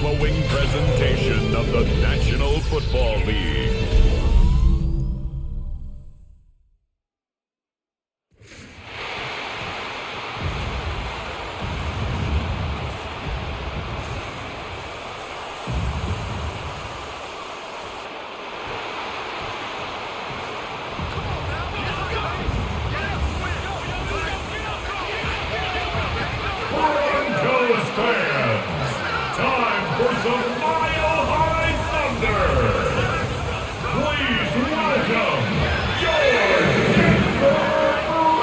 following presentation of the National Football League. Broncos fans, time for some mile-high thunder. Please welcome your Denver Broncos.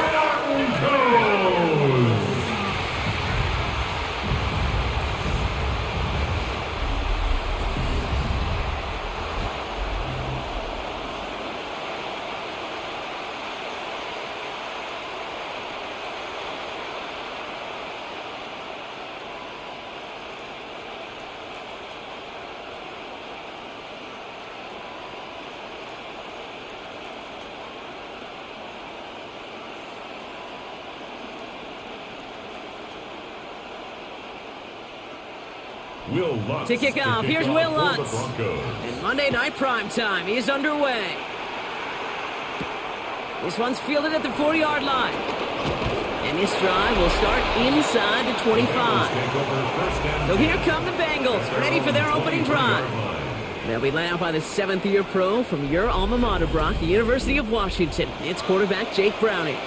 To kick off, here's Will Lutz. And Monday Night Primetime is underway. This one's fielded at the 40-yard line. And this drive will start inside the 25. So here come the Bengals, ready for their opening drive. They'll be led out by the seventh-year pro from your alma mater, Brock, the University of Washington. It's quarterback Jake Browning.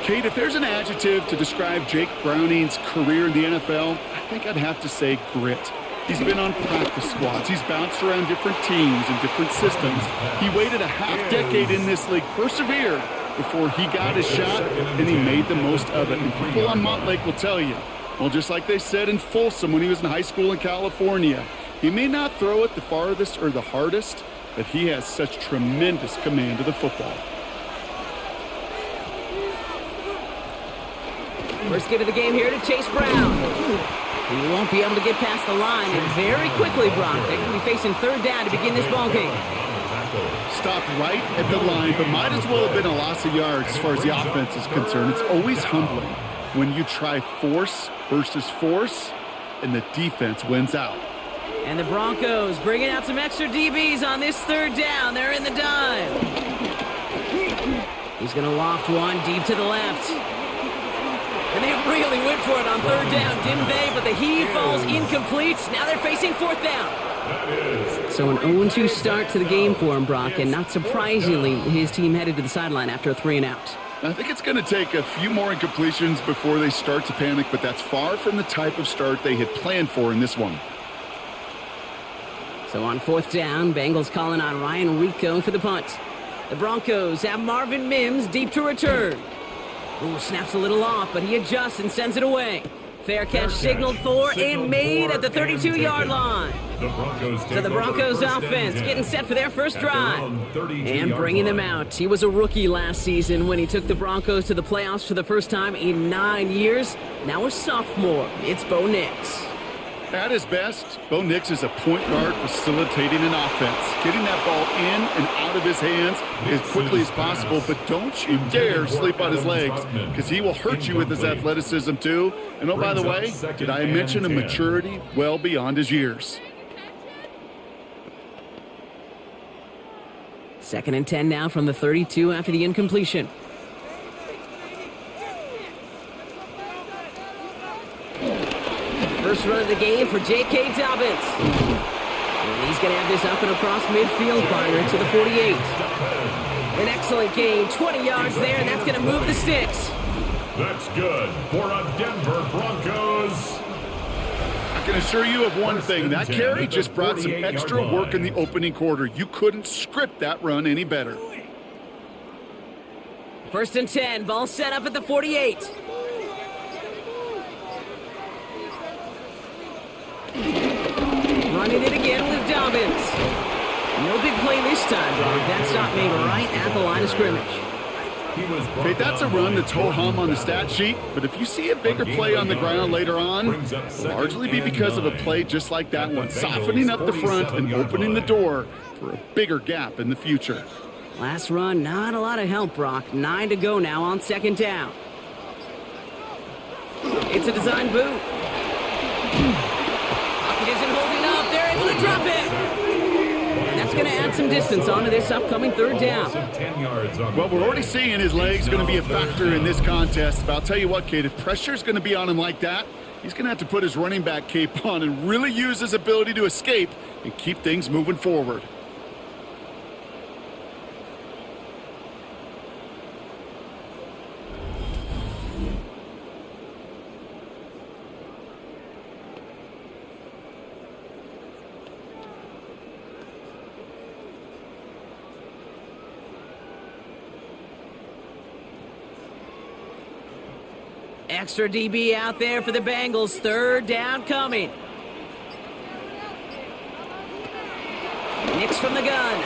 Kate, if there's an adjective to describe Jake Browning's career in the NFL, I think I'd have to say grit. He's been on practice squads. He's bounced around different teams and different systems. He waited a half-decade in this league, persevered before he got his shot, and he made the most of it. And people on Montlake will tell you, well, just like they said in Folsom when he was in high school in California, he may not throw it the farthest or the hardest, but he has such tremendous command of the football. First give of the game here to Chase Brown. He won't be able to get past the line, and very quickly, Brock, they're going to be facing third down to begin this ball game. Stopped right at the line, but might as well have been a loss of yards as far as the offense is concerned. It's always humbling when you try force versus force, and the defense wins out. And the Broncos bringing out some extra DBs on this third down. They're in the dive. He's going to loft one deep to the left. And they really went for it on third down, didn't they? But the heave falls incomplete. Now they're facing fourth down. So an 0-2 start to the game for him, Brock. And not surprisingly, his team headed to the sideline after a 3-and-out. I think it's going to take a few more incompletions before they start to panic, but that's far from the type of start they had planned for in this one. So on fourth down, Bengals calling on Ryan Rico for the punt. The Broncos have Marvin Mims deep to return. Ooh, snaps a little off, but he adjusts and sends it away. Fair catch signaled for and made at the 32-yard line. So the Broncos offense getting set for their first drive. And bringing them out. He was a rookie last season when he took the Broncos to the playoffs for the first time in 9 years. Now a sophomore. It's Bo Nix. At his best, Bo Nix is a point guard facilitating an offense, getting that ball in and out of his hands as quickly as possible, but don't you dare sleep on his legs, because he will hurt you with his athleticism too. And oh, by the way, did I mention a maturity well beyond his years? 2nd and 10 now from the 32 after the incompletion. First run of the game for J.K. Dobbins. And he's going to have this up and across midfield, partner, to the 48. An excellent gain, 20 yards there, and that's going to move the sticks. That's good for a Denver Broncos. I can assure you of one thing, that carry just brought some extra work in the opening quarter. You couldn't script that run any better. 1st and 10, ball set up at the 48. Running it again with Dobbins. No big play this time, Brock. That stop made right at the line of scrimmage. Okay, that's a run that's ho-hum on the stat sheet, but if you see a bigger play on the ground later on, it'll largely be because of a play just like that one, softening up the front and opening the door for a bigger gap in the future. Last run, not a lot of help, Brock. 9 to go now on 2nd down. It's a design boot. Pocket isn't holding up. the drop it. And that's going to add some distance onto this upcoming third down. Well, we're already seeing his legs going to be a factor in this contest. But I'll tell you what, Kate, if pressure's going to be on him like that, he's going to have to put his running back cape on and really use his ability to escape and keep things moving forward. Extra DB out there for the Bengals. Third down coming. Nix from the gun.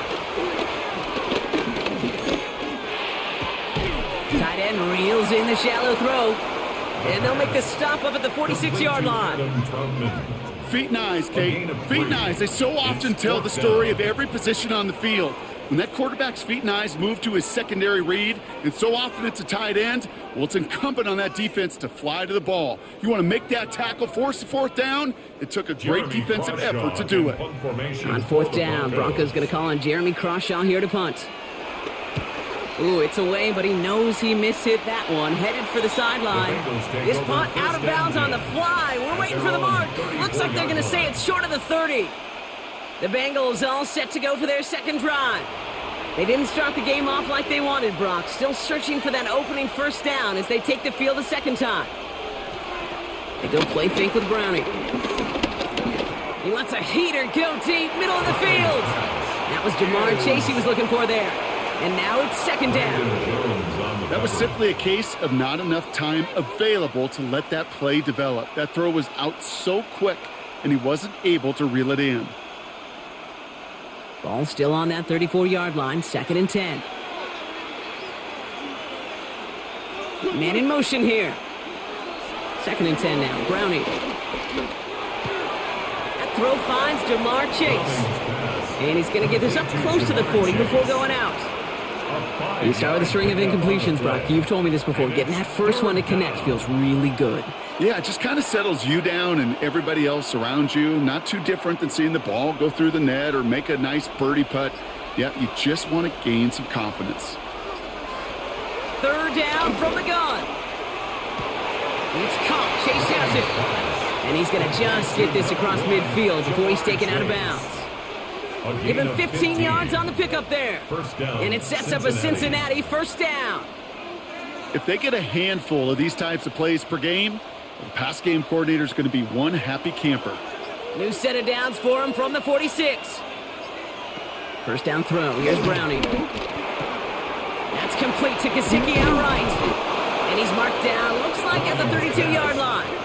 Tight end reels in the shallow throw. And they'll make the stop up at the 46-yard line. Feet and eyes, Kate. Feet and eyes. They so often tell the story of every position on the field. When that quarterback's feet and eyes move to his secondary read, and so often it's a tight end, well, it's incumbent on that defense to fly to the ball. You want to make that tackle, force the fourth down? It took a great defensive effort to do it. On fourth down, Broncos going to call on Jeremy Crawshaw here to punt. Ooh, it's away, but he knows he mishit that one. Headed for the sideline. This punt out of bounds on the fly. We're waiting for the mark. Looks like they're going to say it's short of the 30. The Bengals all set to go for their second drive. They didn't start the game off like they wanted, Brock. Still searching for that opening first down as they take the field a second time. They go play fake with Browning. He lets a heater go deep, middle of the field. That was Jamar Chase he was looking for there. And now it's second down. That was simply a case of not enough time available to let that play develop. That throw was out so quick, and he wasn't able to reel it in. Ball still on that 34-yard line, second and 10. Man in motion here. Second and 10 now, Browning. That throw finds Jamar Chase. And he's going to get this up close to the 40 before going out. You start with a string of incompletions, Brock. You've told me this before. Getting that first one to connect feels really good. Yeah, it just kind of settles you down and everybody else around you. Not too different than seeing the ball go through the net or make a nice birdie putt. Yeah, you just want to gain some confidence. Third down from the gun. It's caught. Chase has it. And he's going to just get this across midfield before he's taken out of bounds. Give him 15 yards on the pickup there. And it sets up a Cincinnati first down. If they get a handful of these types of plays per game, the pass game coordinator is going to be one happy camper. New set of downs for him from the 46. First down throw. Here's Browning. That's complete to Gesicki outright. And he's marked down, looks like at the 32-yard line.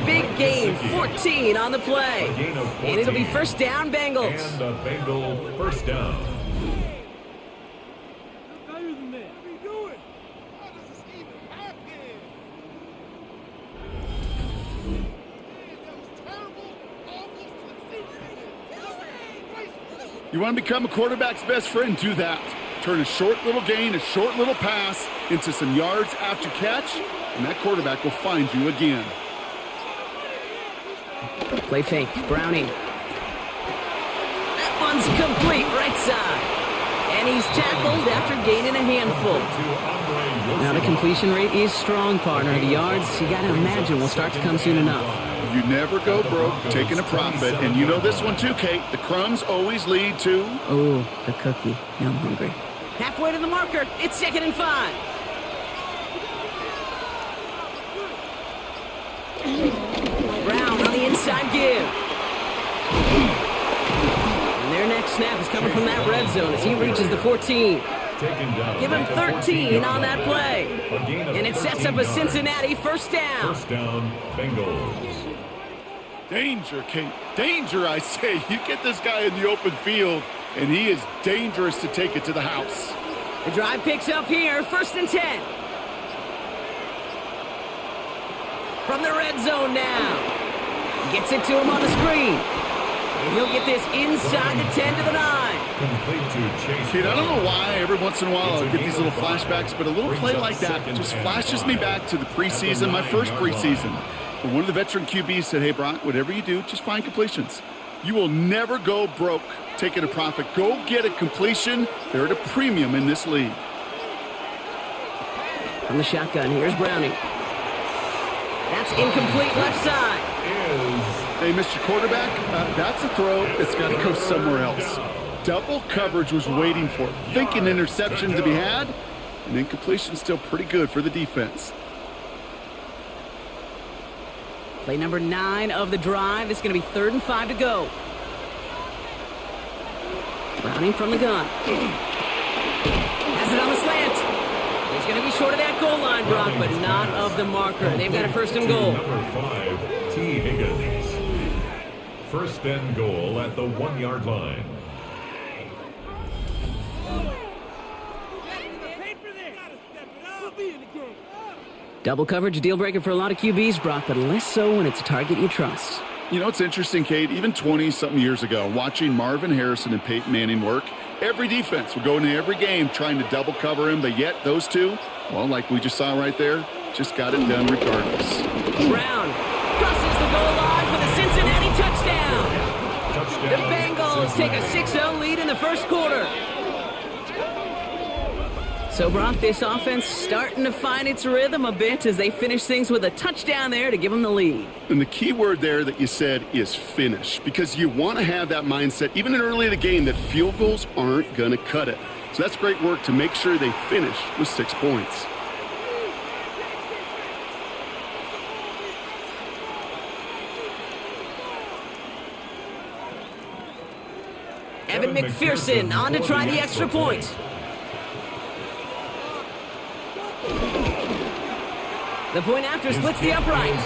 Big gain, 14 on the play. And it'll be first down, Bengals. And the Bengal first down. You want to become a quarterback's best friend? Do that. Turn a short little gain, a short little pass into some yards after catch, and that quarterback will find you again. Play fake, Browning. That one's complete, right side. And he's tackled after gaining a handful. Now the completion rate is strong, partner. The yards, you got to imagine, will start to come soon enough. You never go broke taking a profit, and you know this one too, Kate. The crumbs always lead to... Oh, the cookie. Now I'm hungry. Halfway to the marker. It's second and 5. Brown on the inside give. And their next snap is coming from that red zone as he reaches the 14. Give him 13 on that play. And it sets up a Cincinnati first down. First down, Bengals. Danger, Kate. Danger, I say. You get this guy in the open field, and he is dangerous to take it to the house. The drive picks up here, first and 10. From the red zone now. Gets it to him on the screen. And he'll get this inside the 10 to the 9. Complete to Chase. Kate, I don't know why every once in a while I'll get these little flashbacks, but a little play like that just flashes me back to the preseason, my first preseason. But one of the veteran QBs said, hey, Brock, whatever you do, just find completions. You will never go broke taking a profit. Go get a completion. They're at a premium in this league. From the shotgun, here's Browning. That's incomplete left side. Hey, Mr. Quarterback, that's a throw that's got to go somewhere else. Double coverage was waiting for it. Thinking interception to be had, and incompletion still pretty good for the defense. Play number 9 of the drive. It's going to be 3rd and 5 to go. Browning from the gun. Has it on the slant. He's going to be short of that goal line, Brock, but not of the marker. They've got a 1st and goal. Number 5, T. Higgins. 1st and goal at the 1-yard line. Double coverage, deal breaker for a lot of QBs, Brock, but less so when it's a target you trust. You know, it's interesting, Kate, even 20-something years ago, watching Marvin Harrison and Peyton Manning work, every defense would go into every game trying to double cover him, but yet those two, well, like we just saw right there, just got it done regardless. Brown crosses the goal line for the Cincinnati touchdown. The Bengals take a 6-0 lead in the 1st quarter. So, Brock, this offense starting to find its rhythm a bit as they finish things with a touchdown there to give them the lead. And the key word there that you said is finish, because you want to have that mindset, even in early in the game, that field goals aren't going to cut it. So that's great work to make sure they finish with 6 points. Evan McPherson on to try the extra point. The point after splits the upright.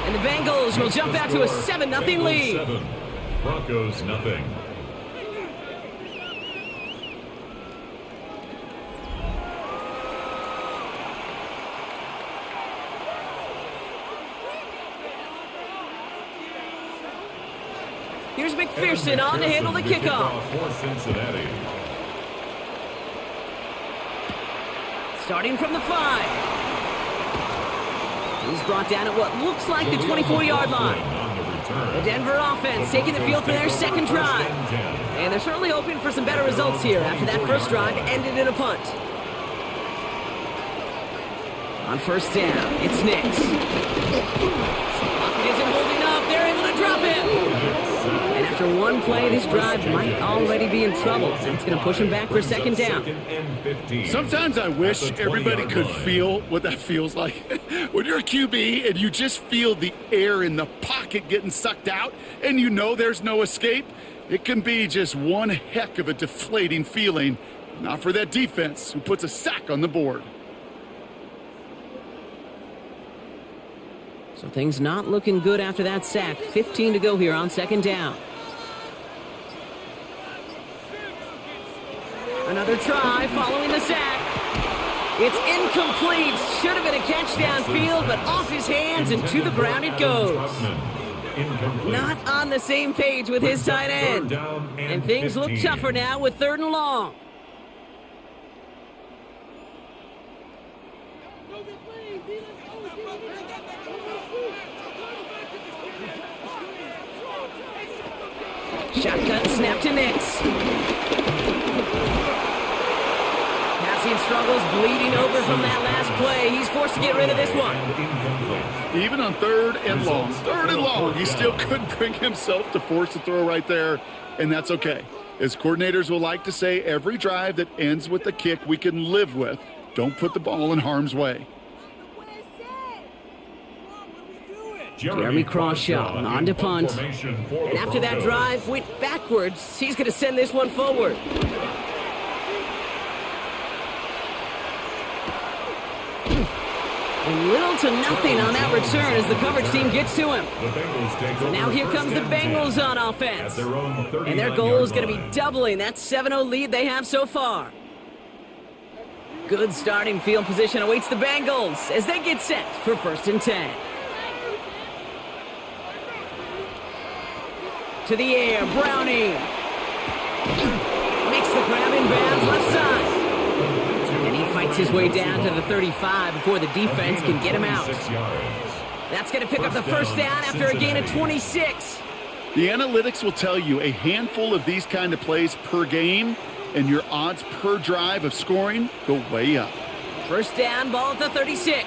And the Bengals will jump out to a 7-0 lead. Broncos nothing. Here's McPherson on to handle the kickoff. For Cincinnati. Starting from the 5. He's brought down at what looks like the 24-yard line. The Denver offense taking the field for their 2nd drive. And they're certainly hoping for some better results here after that 1st drive ended in a punt. On 1st down, it's Nix. Pocket isn't holding up. They're able to drop him. And after one play, this drive might already be in trouble. It's going to push him back for 2nd down. Sometimes I wish everybody could feel what that feels like. When you're a QB and you just feel the air in the pocket getting sucked out and you know there's no escape, it can be just one heck of a deflating feeling. Not for that defense who puts a sack on the board. So things not looking good after that sack. 15 to go here on 2nd down. Another try following the sack. It's incomplete. Should have been a catch downfield, but off his hands and to the ground it goes. Not on the same page with his tight end. And things look tougher now with 3rd and long. Shotgun snap to Nix. Passing struggles, bleeding over from that last play. He's forced to get rid of this one. Even on 3rd and long. 3rd and long. He still couldn't bring himself to force the throw right there, and that's okay. As coordinators will like to say, every drive that ends with a kick we can live with. Don't put the ball in harm's way. Jeremy Crawshaw on to punt. And after that drive went backwards, he's going to send this one forward. And little to nothing on that return as the coverage team gets to him. So now here comes the Bengals on offense. And their goal is going to be doubling that 7-0 lead they have so far. Good starting field position awaits the Bengals as they get set for 1st and 10. To the air, Browning. Makes the grab in bounds left side. And he fights his way down to the 35 before the defense can get him out. That's going to pick up the 1st down after a gain of 26. The analytics will tell you a handful of these kind of plays per game, and your odds per drive of scoring go way up. First down, ball at the 36.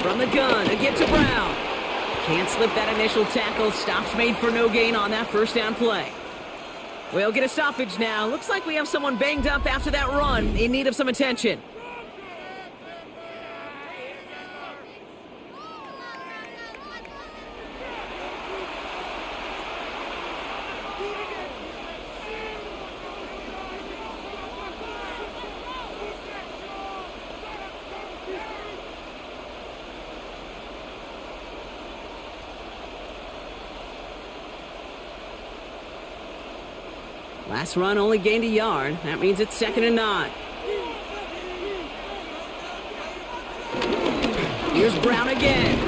From the gun, again to Brown. Can't slip that initial tackle. Stops made for no gain on that first down play. We'll get a stoppage now. Looks like we have someone banged up after that run, in need of some attention. Last run only gained a yard. That means it's 2nd and 9. Here's Brown again.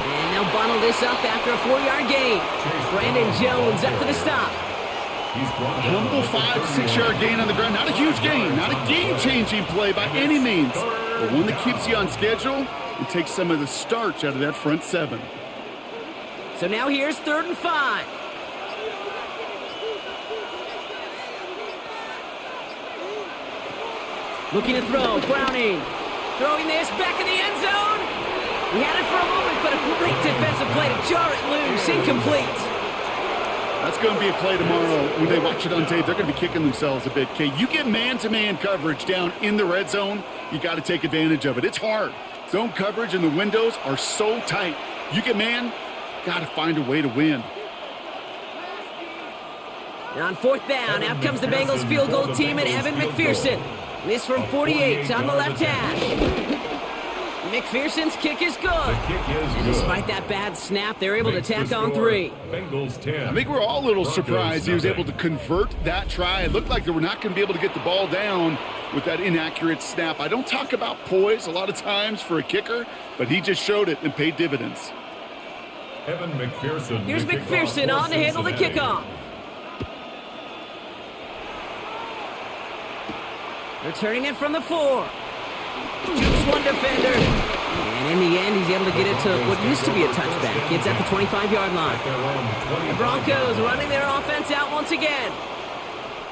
And they'll bundle this up after a 4-yard gain. Brandon Jones up for the stop. Humble 5-6-yard gain on the ground. Not a huge gain. Not a game-changing play by any means. But one that keeps you on schedule and takes some of the starch out of that front 7. So now here's 3rd and 5. Looking to throw, Browning. Throwing this back in the end zone. He had it for a moment, but a great defensive play to jar it loose. Incomplete. That's going to be a play tomorrow. When they watch it on tape, they're going to be kicking themselves a bit. Okay, you get man-to-man coverage down in the red zone, you got to take advantage of it. It's hard. Zone coverage and the windows are so tight. You get man, got to find a way to win. And on 4th down, out comes the Bengals field goal team and Evan McPherson. This from 48 on the left hash. McPherson's kick is good. And despite that bad snap, they're able to tack on 3. Bengals 10. I think we're all a little surprised he was able to convert that try. It looked like they were not going to be able to get the ball down with that inaccurate snap. I don't talk about poise a lot of times for a kicker, but he just showed it and paid dividends. Evan McPherson. Here's McPherson on to handle the kickoff. Returning it from the 4. Jukes one defender. And in the end, he's able to get it to what used to be a touchback. It's at the 25-yard line. The Broncos running their offense out once again.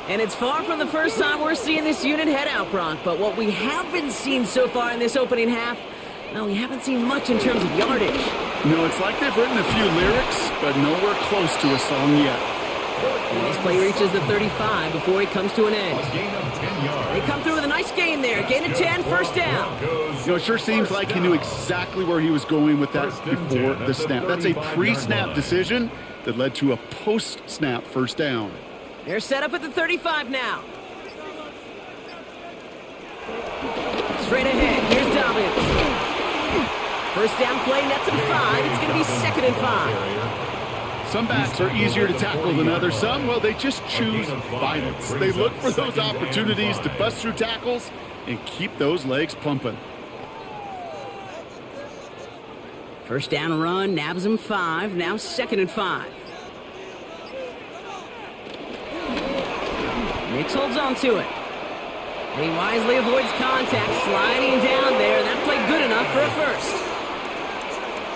And it's far from the first time we're seeing this unit head out, Brock. But what we have been seeing so far in this opening half, well, we haven't seen much in terms of yardage. No, it's like they've written a few lyrics, but nowhere close to a song yet. And this play reaches the 35 before it comes to an end. They come through with a nice gain there. Gain of 10, first down. You know, it sure seems like he knew exactly where he was going with that before the snap. That's a pre-snap decision that led to a post-snap first down. They're set up at the 35 now. Straight ahead, here's Dobbins. First down play, nets him 5. It's going to be 2nd and 5. Some backs are easier to tackle than others. Some, well, they just choose violence. They look for those opportunities to bust through tackles and keep those legs pumping. First down run, nabs him 5. Now 2nd and 5. Nix holds on to it. He wisely avoids contact, sliding down there. That played good enough for a first.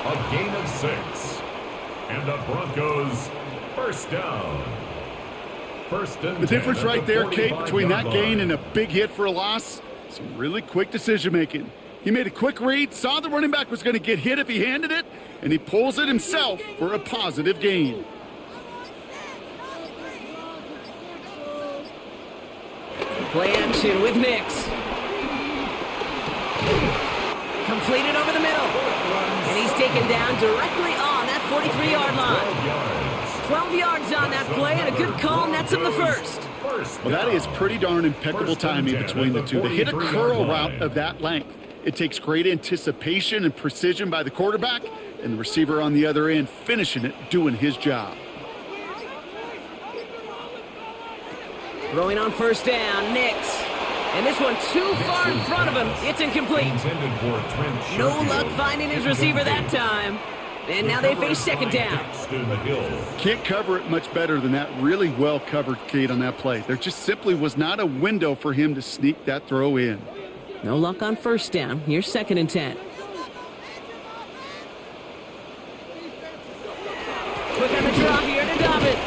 A gain of 6. And the Broncos, first down. The difference right there, Kate, between that gain and a big hit for a loss, some really quick decision-making. He made a quick read, saw the running back was going to get hit if he handed it, and he pulls it himself for a positive gain. Play action with Nix. Completed over the middle. And he's taken down directly on that 43-yard line. 12 yards on that play, and a good call nets him the first. Well, that is pretty darn impeccable timing between the two. They hit a curl route of that length. It takes great anticipation and precision by the quarterback, and the receiver on the other end finishing it, doing his job. Throwing on first down, Nix. And this one too far in front of him. It's incomplete. No luck finding his receiver that time. And now they face 2nd down. Can't cover it much better than that. Really well covered, Kate, on that play. There just simply was not a window for him to sneak that throw in. No luck on first down. Here's 2nd and 10. Quick on the draw here to Dobbins.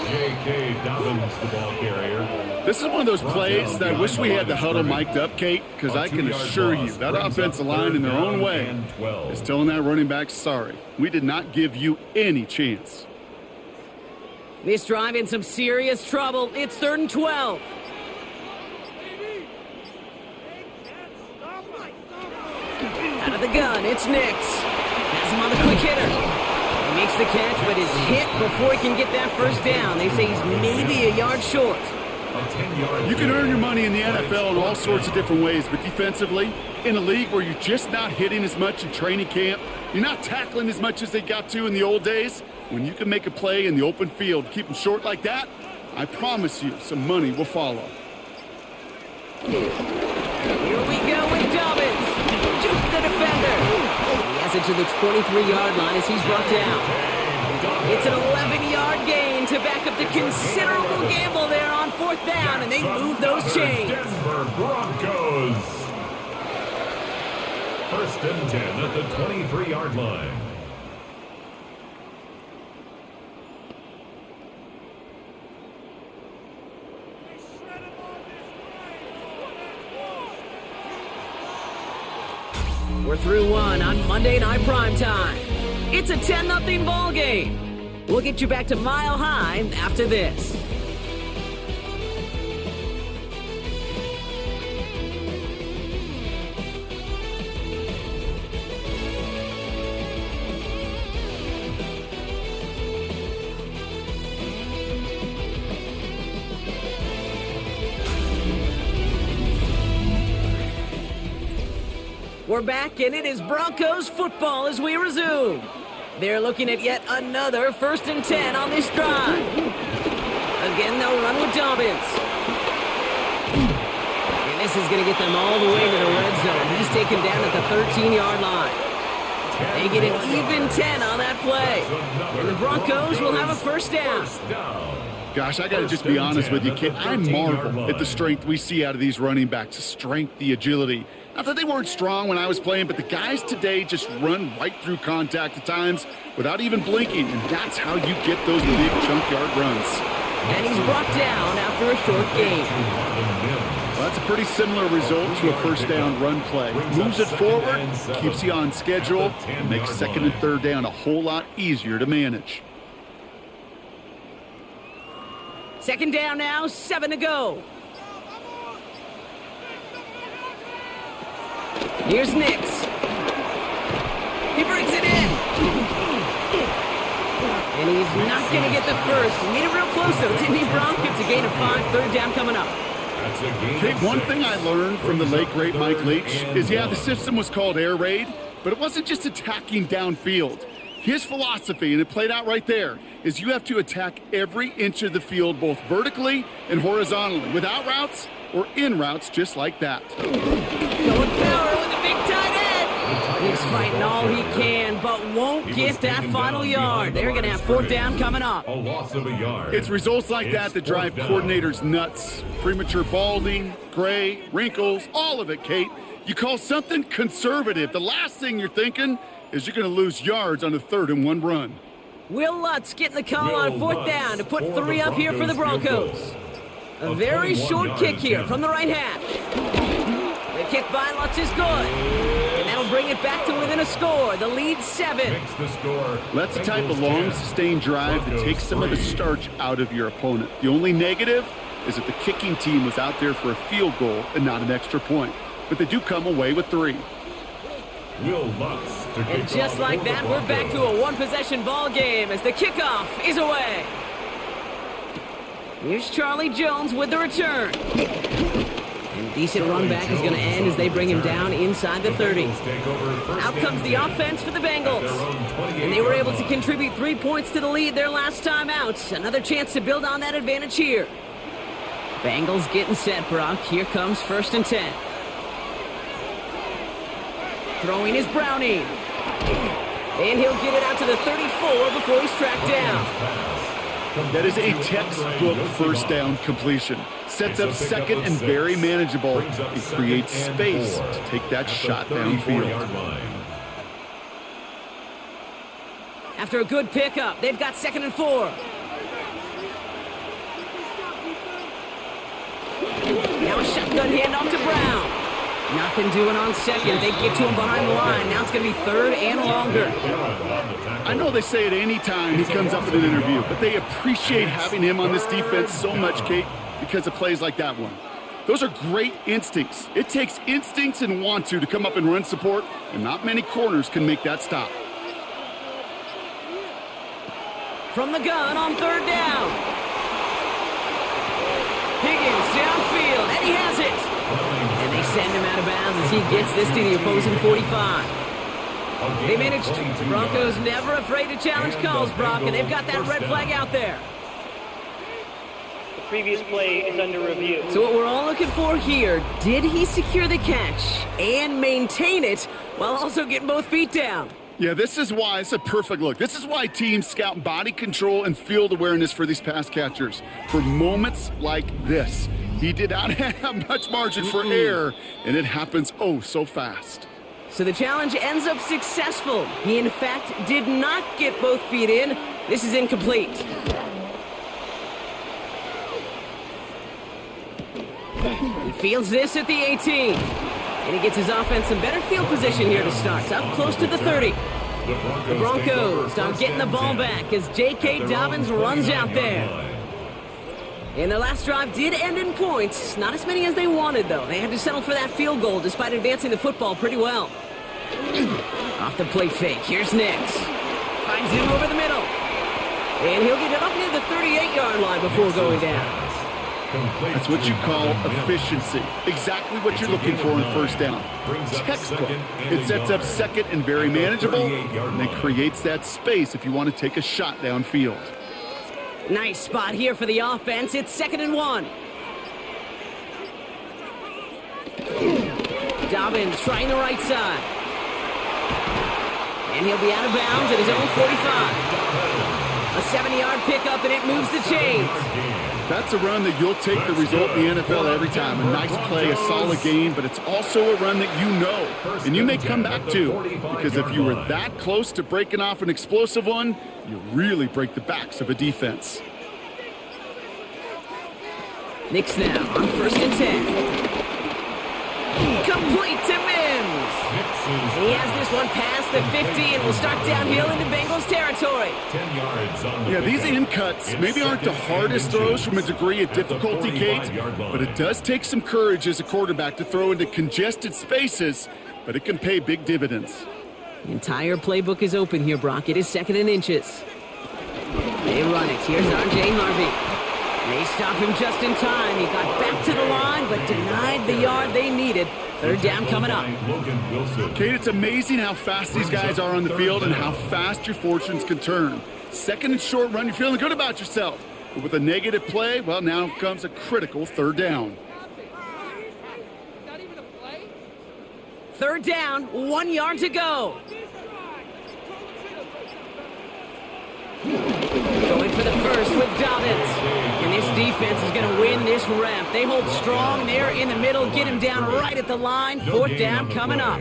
J.K. Dobbins, the ball carrier. This is one of those plays that I wish we had the huddle mic'd up, Kate, because I can assure you that offensive line in their own way is telling that running back, sorry, we did not give you any chance. This drive in some serious trouble. It's 3rd and 12. Out of the gun, it's Nix. Has him on the quick hitter. He makes the catch, but is hit before he can get that first down. They say he's maybe a yard short. You can earn your money in the NFL in all sorts of different ways, but defensively, in a league where you're just not hitting as much in training camp, you're not tackling as much as they got to in the old days, when you can make a play in the open field, keep them short like that, I promise you some money will follow. Here we go with Dobbins. Juke the defender. He has it to the 23-yard line as he's brought down. It's an 11-yard gain to back up the considerable gamble there on 4th down, and they move those chains. Denver Broncos. 1st and 10 at the 23-yard line. We're through one on Monday Night Primetime. It's a 10-0 ball game. We'll get you back to Mile High after this. We're back, and it is Broncos football as we resume. They're looking at yet another 1st and 10 on this drive. Again, they'll run with Dobbins. And this is going to get them all the way to the red zone. He's taken down at the 13-yard line. They get an even 10 on that play. And the Broncos will have a first down. Gosh, I got to just be honest with you, kid. I marvel at the strength we see out of these running backs. The strength, the agility. Not that they weren't strong when I was playing, but the guys today just run right through contact at times without even blinking, and that's how you get those big chunk yard runs. And he's brought down after a short gain. Well, that's a pretty similar result to a first down run play. Moves it forward, keeps you on schedule, and makes 2nd and 3rd down a whole lot easier to manage. 2nd down now, 7 to go. Here's Nix. He brings it in. And he's not going to get the first. He made it real close, though, didn't he, Bronk? It's a gain of 5, 3rd down coming up. Okay, one thing I learned from the late, great Mike Leach is, yeah, the system was called air raid, but it wasn't just attacking downfield. His philosophy, and it played out right there, is you have to attack every inch of the field, both vertically and horizontally, without routes or in routes just like that. Going power with a big tight end. He's fighting all he can, but won't get that final yard. They're going to have 4th down coming up. A loss of a yard. It's results like that that drive coordinators nuts. Premature balding, gray, wrinkles, all of it, Kate. You call something conservative. The last thing you're thinking is you're going to lose yards on a 3rd and 1 run. Will Lutz getting the call on 4th down to put 3 up here for the Broncos. A very short kick here from the right hash. The kick by Lutz is good. And that'll bring it back to within a score. The lead 7. That's the type of long, sustained drive that takes some of the starch out of your opponent. The only negative is that the kicking team was out there for a field goal and not an extra point. But they do come away with 3. And just like that, we're back to a one-possession ball game as the kickoff is away. Here's Charlie Jones with the return. And decent run back is going to end as they bring him down inside the 30. Out comes the offense for the Bengals. And they were able to contribute 3 points to the lead their last time out. Another chance to build on that advantage here. Bengals getting set, Brock. Here comes 1st and 10. Throwing is Browning. And he'll get it out to the 34 before he's tracked down. That is a textbook first down completion. Sets up second and very manageable. It creates space to take that shot downfield. After a good pickup, they've got 2nd and 4. Now a shotgun handoff to Brown. Nothing doing on second. They get to him behind the line. Now it's going to be 3rd and longer. I know they say it any time he comes up in an interview, but they appreciate having him on this defense so much, Kate, because of plays like that one. Those are great instincts. It takes instincts and want to come up and run support, and not many corners can make that stop. From the gun on 3rd down. Higgins downfield, and he has it. And they send him out of bounds as he gets this to the opposing 45. They managed. The Broncos never afraid to challenge calls, Brock, and they've got that red flag out there. The previous play is under review. So what we're all looking for here, did he secure the catch and maintain it while also getting both feet down? Yeah, this is why it's a perfect look. This is why teams scout body control and field awareness for these pass catchers. For moments like this, he did not have much margin for error, and it happens oh so fast. So the challenge ends up successful. He, in fact, did not get both feet in. This is incomplete. He fields this at the 18. And he gets his offense in better field position here to start. Up close to the 30. The Broncos start getting the ball back as J.K. Dobbins runs out there. And their last drive did end in points. Not as many as they wanted, though. They had to settle for that field goal despite advancing the football pretty well. Off the play fake. Here's Nix. Finds him over the middle. And he'll get it up near the 38-yard line before going down. That's what you call efficiency. Exactly what you're looking for in 1st down. Textbook. It sets up second and very manageable, and then creates that space if you want to take a shot downfield. Nice spot here for the offense. It's 2nd and 1. Dobbins trying the right side. And he'll be out of bounds at his own 45. A 70-yard pickup, and it moves the chains. That's a run that you'll take the result in the NFL every time. A nice play, a solid game, but it's also a run that you know, and you may come back to, because if you were that close to breaking off an explosive one, you really break the backs of a defense. Nix now on 1st and 10. Complete to Mims. He has this one past the 50 and will start downhill into Bengals territory. 10 yards on the These in cuts maybe aren't the hardest throws from a degree of difficulty, Kate, but it does take some courage as a quarterback to throw into congested spaces, but it can pay big dividends. The entire playbook is open here, Brock. It is 2nd and inches. They run it. Here's R.J. Harvey. They stop him just in time. He got back to the line, but denied the yard they needed. 3rd down coming up. Kate, it's amazing how fast these guys are on the field and how fast your fortunes can turn. 2nd and short run, you're feeling good about yourself. But with a negative play, well, now comes a critical 3rd down. 3rd down, 1 yard to go. Going for the first with Dobbins. And this defense is going to win this rep. They hold strong there in the middle, get him down right at the line. 4th down coming up.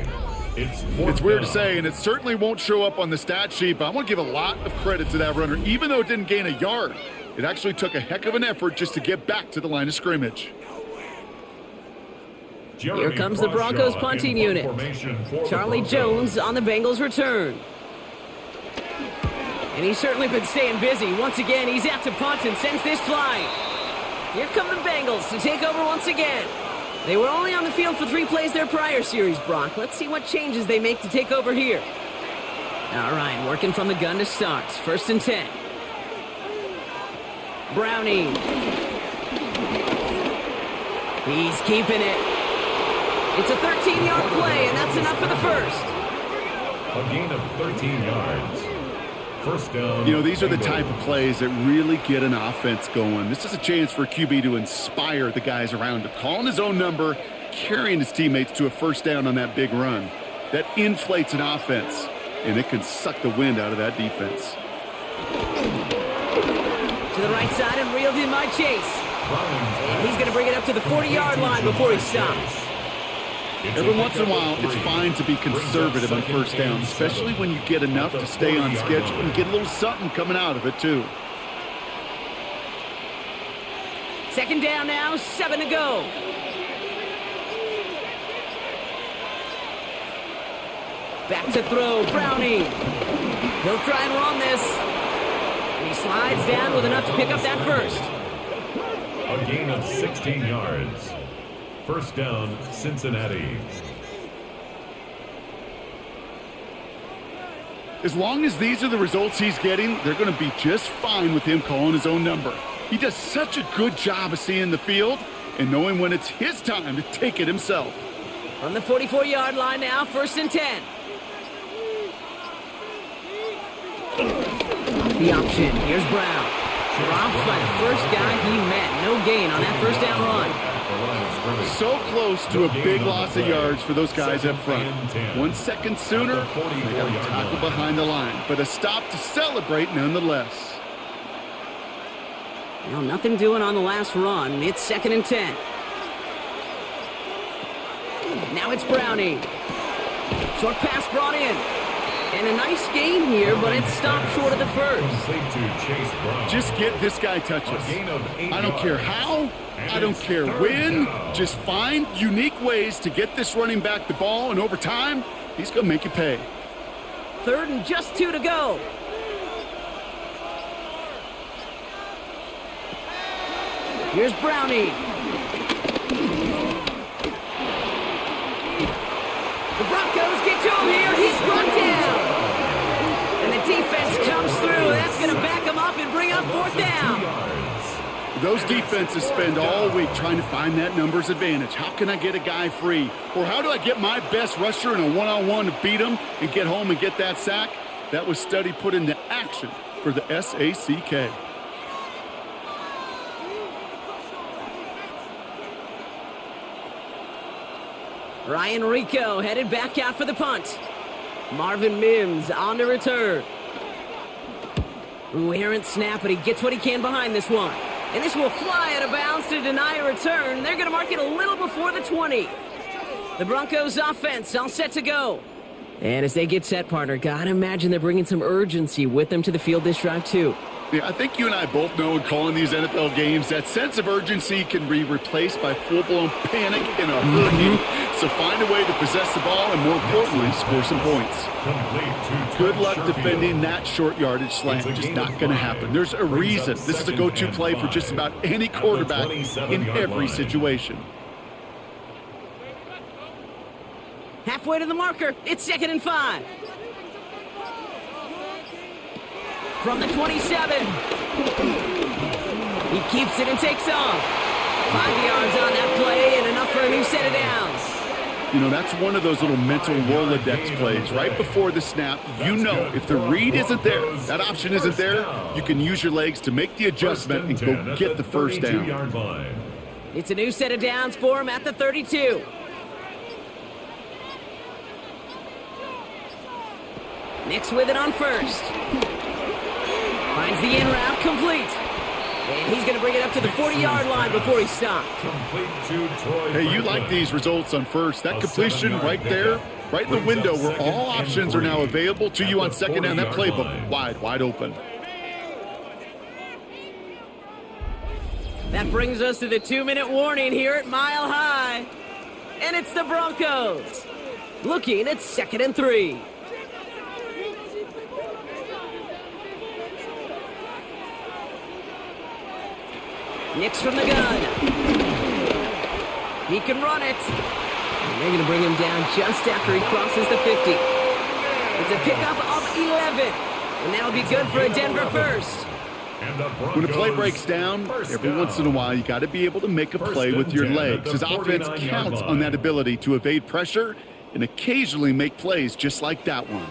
It's weird to say, and it certainly won't show up on the stat sheet, but I want to give a lot of credit to that runner. Even though it didn't gain a yard, it actually took a heck of an effort just to get back to the line of scrimmage. Here comes the Broncos punting unit. Charlie Jones on the Bengals return. And he's certainly been staying busy. Once again, he's out to punt and sends this flying. Here come the Bengals to take over once again. They were only on the field for 3 plays their prior series, Brock. Let's see what changes they make to take over here. All right, working from the gun to start. 1st and 10. Browning. He's keeping it. It's a 13-yard play, and that's enough for the first. A gain of 13 yards. 1st down. You know, these are the type of plays that really get an offense going. This is a chance for a QB to inspire the guys around him. Calling his own number, carrying his teammates to a 1st down on that big run. That inflates an offense, and it can suck the wind out of that defense. To the right side and reeled in by Chase. And he's going to bring it up to the 40-yard line before he stops. Every once in a while, it's fine to be conservative on first down, especially when you get enough to stay on schedule and get a little something coming out of it, too. Second down now, 7 to go. Back to throw, Browning. He'll try and run this. And he slides down with enough to pick up that first. A gain of 16 yards. First down, Cincinnati. As long as these are the results he's getting, they're going to be just fine with him calling his own number. He does such a good job of seeing the field and knowing when it's his time to take it himself. On the 44-yard line now, 1st and 10. The option, here's Brown. Dropped by the first guy he met. No gain on that first down run. So close to a big loss of yards for those guys up front. 1 second sooner, they got a tackle behind the line, but a stop to celebrate nonetheless. Well, nothing doing on the last run. It's 2nd and 10. Now it's Browning. Short pass brought in. And a nice gain here, but it stopped short of the first. Just get this guy touches. I don't care how, I don't care when. Just find unique ways to get this running back the ball, and over time, he's going to make you pay. 3rd and just 2 to go. Here's Browning. The Broncos get to him here. He's brought down. And the defense comes through. That's going to back him up and bring up 4th down. Those defenses spend all week trying to find that numbers advantage. How can I get a guy free? Or how do I get my best rusher in a one-on-one to beat him and get home and get that sack? That was study put into action for the SACK. Ryan Rico headed back out for the punt. Marvin Mims on the return. Ooh, errant snap, but he gets what he can behind this one. And this will fly out of bounds to deny a return. They're going to mark it a little before the 20. The Broncos offense all set to go. And as they get set, partner, gotta imagine they're bringing some urgency with them to the field this drive, too. Yeah, I think you and I both know in calling these NFL games that sense of urgency can be replaced by full-blown panic in a hurry. So find a way to possess the ball and, more importantly, score some points. Good luck defending that short yardage slant. Just not going to happen. There's a reason this is a go-to play for just about any quarterback in every situation. Halfway to the marker. It's 2nd and 5. From the 27. He keeps it and takes off. 5 yards on that play and enough for a new set of downs. You know, that's one of those little mental Rolodex plays. Right before the snap, you know if the read isn't there, that option isn't there, you can use your legs to make the adjustment and go get the first down. It's a new set of downs for him at the 32. Nix with it on 1st. Finds the in route complete. And he's going to bring it up to the 40-yard line before he stopped. Hey, you like these results on 1st. That completion right there, right in the window where all options are now available to you on 2nd down. That playbook wide open. That brings us to the 2-minute warning here at Mile High. And it's the Broncos looking at 2nd and 3. Nix from the gun. He can run it. And they're going to bring him down just after he crosses the 50. It's a pickup of 11. And that'll be good for a Denver first. When a play breaks down, every once in a while, you got to be able to make a play with your legs. His offense counts on that ability to evade pressure and occasionally make plays just like that one.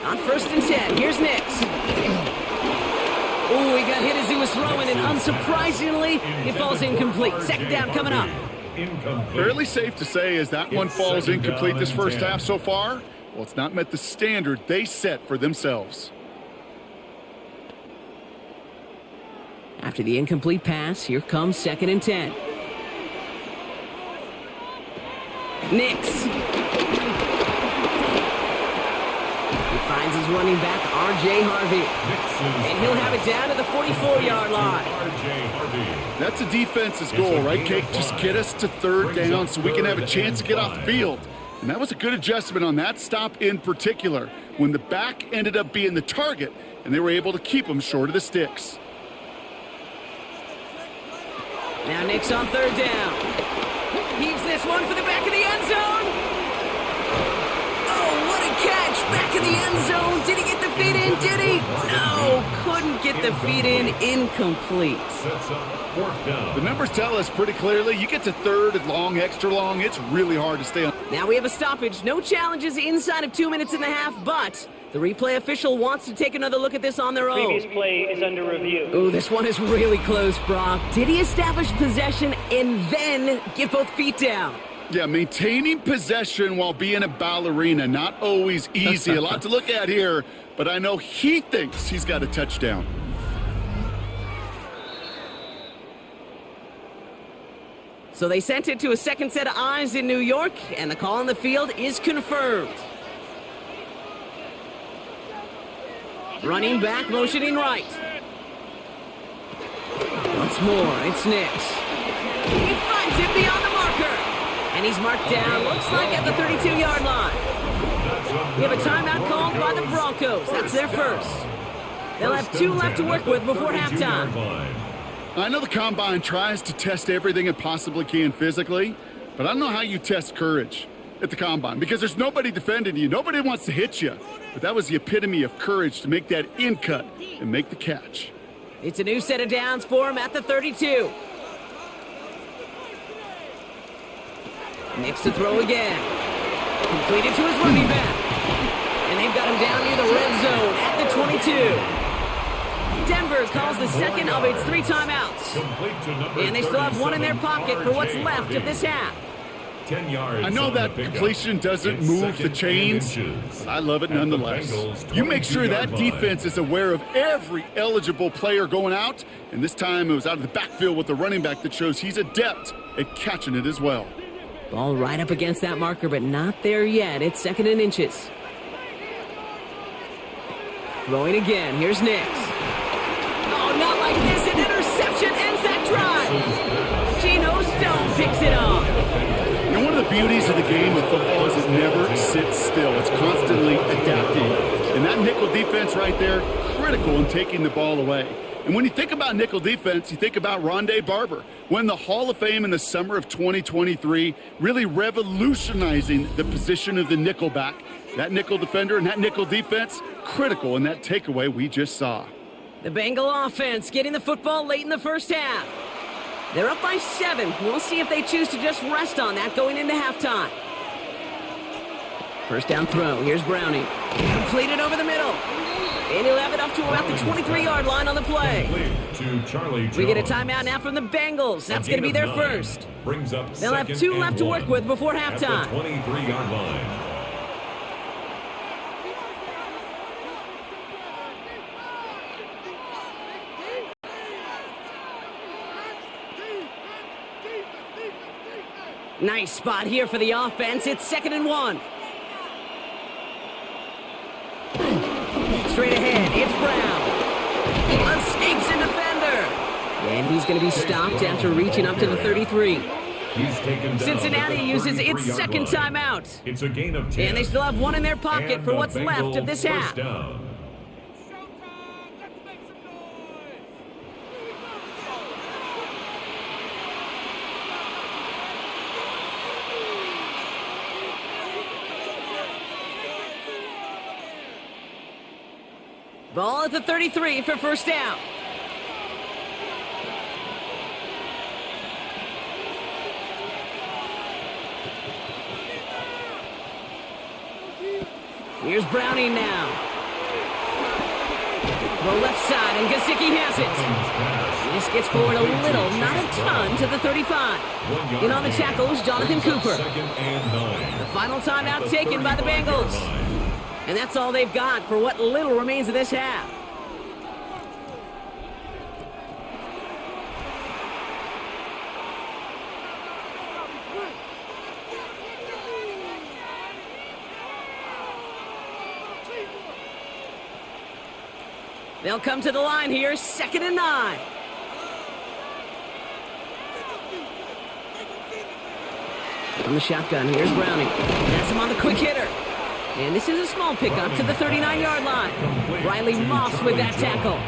On 1st and 10, here's Nix. Oh, he got hit as he was throwing, and unsurprisingly, it falls incomplete. 2nd down coming up. Fairly safe to say as that one falls incomplete this first half so far, well, it's not met the standard they set for themselves. After the incomplete pass, here comes 2nd and 10. Nix. He finds his running back, R.J. Harvey. And he'll have it down to the 44-yard line. That's a defense's goal, right, Cake? Just get us to 3rd down so we can have a chance to get off the field. And that was a good adjustment on that stop in particular, when the back ended up being the target, and they were able to keep him short of the sticks. Now Nix on 3rd down. Heaves this one for the back of the end zone. Oh, what a catch. Back in the end zone. Did he get the feet in? Did he? No, couldn't get the feet in. Incomplete. The numbers tell us pretty clearly, you get to 3rd and long, extra long, it's really hard to stay on. Now we have a stoppage. No challenges inside of 2 minutes and a half, but the replay official wants to take another look at this on their own. Previous play is under review. Ooh, this one is really close, Brock. Did he establish possession and then get both feet down? Yeah, maintaining possession while being a ballerina, not always easy. A lot to look at here, but I know he thinks he's got a touchdown. So they sent it to a second set of eyes in New York, and the call on the field is confirmed. Running back, motioning right. Once more, it's Nix. He finds it beyond the marker. And he's marked down, looks like at the 32-yard line. We have a timeout called by the Broncos. That's their first. They'll have 2 left to work with before halftime. I know the Combine tries to test everything it possibly can physically, but I don't know how you test courage at the Combine, because there's nobody defending you. Nobody wants to hit you. But that was the epitome of courage to make that in cut and make the catch. It's a new set of downs for him at the 32. Nix to throw again. Completed to his running back. And they've got him down near the red zone at the 22. Denver calls the second of its 3 timeouts. And they still have 1 in their pocket for what's left of this half. 10 yards. I know that completion doesn't move the chains, but I love it nonetheless. You make sure that defense is aware of every eligible player going out, and this time it was out of the backfield with the running back that shows he's adept at catching it as well. Ball right up against that marker, but not there yet. It's 2nd and inches. Throwing again. Here's Nix. Oh, not like this. An interception ends that drive. Geno Stone picks it off. And one of the beauties of the game of football is it never sits still. It's constantly adapting. And that nickel defense right there, critical in taking the ball away. And when you think about nickel defense, you think about Rondé Barber, won the Hall of Fame in the summer of 2023, really revolutionizing the position of the nickelback. That nickel defender and that nickel defense, critical in that takeaway we just saw. The Bengal offense getting the football late in the first half. They're up by 7. We'll see if they choose to just rest on that going into halftime. First down throw. Here's Browning. Completed over the middle. And he'll have it up to about the 23-yard line on the play. We get a timeout now from the Bengals. That's going to be their first. They'll have 2 left to work with before halftime. 23-yard line. Nice spot here for the offense. It's 2nd and 1. Straight ahead, it's Brown. Escapes a defender. And he's going to be stopped after reaching up to the 33. Cincinnati uses its second timeout. It's a gain of 10. And they still have 1 in their pocket for what's left of this half. Ball at the 33 for first down. Here's Browning now. Throw left side, and Gesicki has it. This gets forward a little, not a ton, to the 35. In on the tackles, Jonathan Cooper. The final timeout taken by the Bengals. And that's all they've got for what little remains of this half. They'll come to the line here, 2nd and 9. From the shotgun, here's Browning. Has him on the quick hitter. And this is a small pickup to the 39-yard line. Riley Moss with that tackle.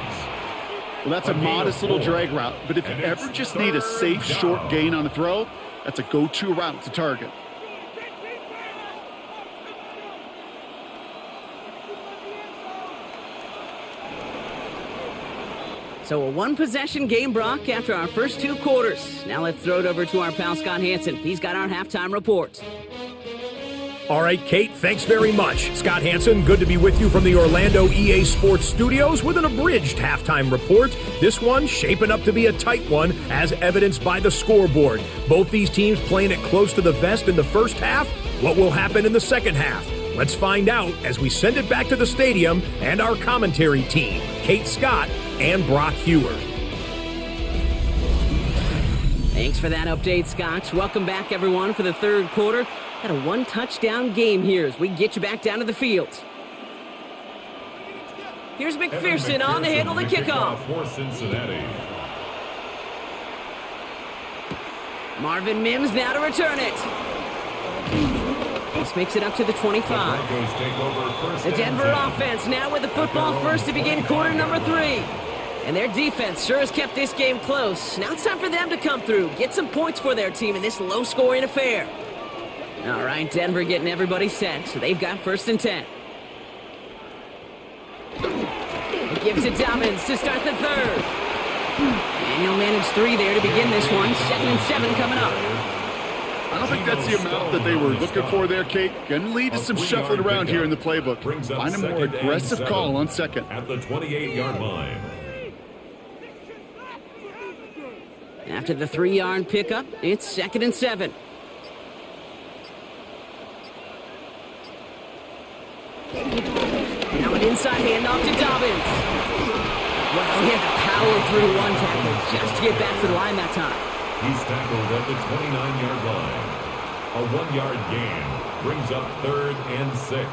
Well, that's a modest little drag route, but if you ever just need a safe, short gain on a throw, that's a go-to route to target. So a one-possession game, Brock, after our first 2 quarters. Now let's throw it over to our pal Scott Hansen. He's got our halftime report. All right, Kate, thanks very much. Scott Hansen, good to be with you from the Orlando EA Sports Studios with an abridged halftime report. This one shaping up to be a tight one, as evidenced by the scoreboard. Both these teams playing it close to the vest in the first half. What will happen in the second half? Let's find out as we send it back to the stadium and our commentary team, Kate Scott and Brock Hewer. Thanks for that update, Scott. Welcome back, everyone, for the third quarter. Got a one-touchdown game here as we get you back down to the field. Here's McPherson on the handle, the kickoff. For Cincinnati. Marvin Mims now to return it. This makes it up to the 25. The Denver offense now with the football first to begin quarter number 3. And their defense sure has kept this game close. Now it's time for them to come through, get some points for their team in this low-scoring affair. All right, Denver getting everybody set, so they've got 1st and 10. It gives it Dobbins to start the third. And he'll manage 3 there to begin this one. 2nd and 7 coming up. I don't think that's the amount that they were looking for there, Kate. Going to lead to some shuffling around here in the playbook. Find a more aggressive call on 2nd. At the 28-yard line. After the 3-yard pickup, it's 2nd and 7. Now an inside handoff to Dobbins. Well, he had to power through one tackle just to get back to the line that time. He's tackled at the 29-yard line. A 1-yard gain brings up 3rd and 6.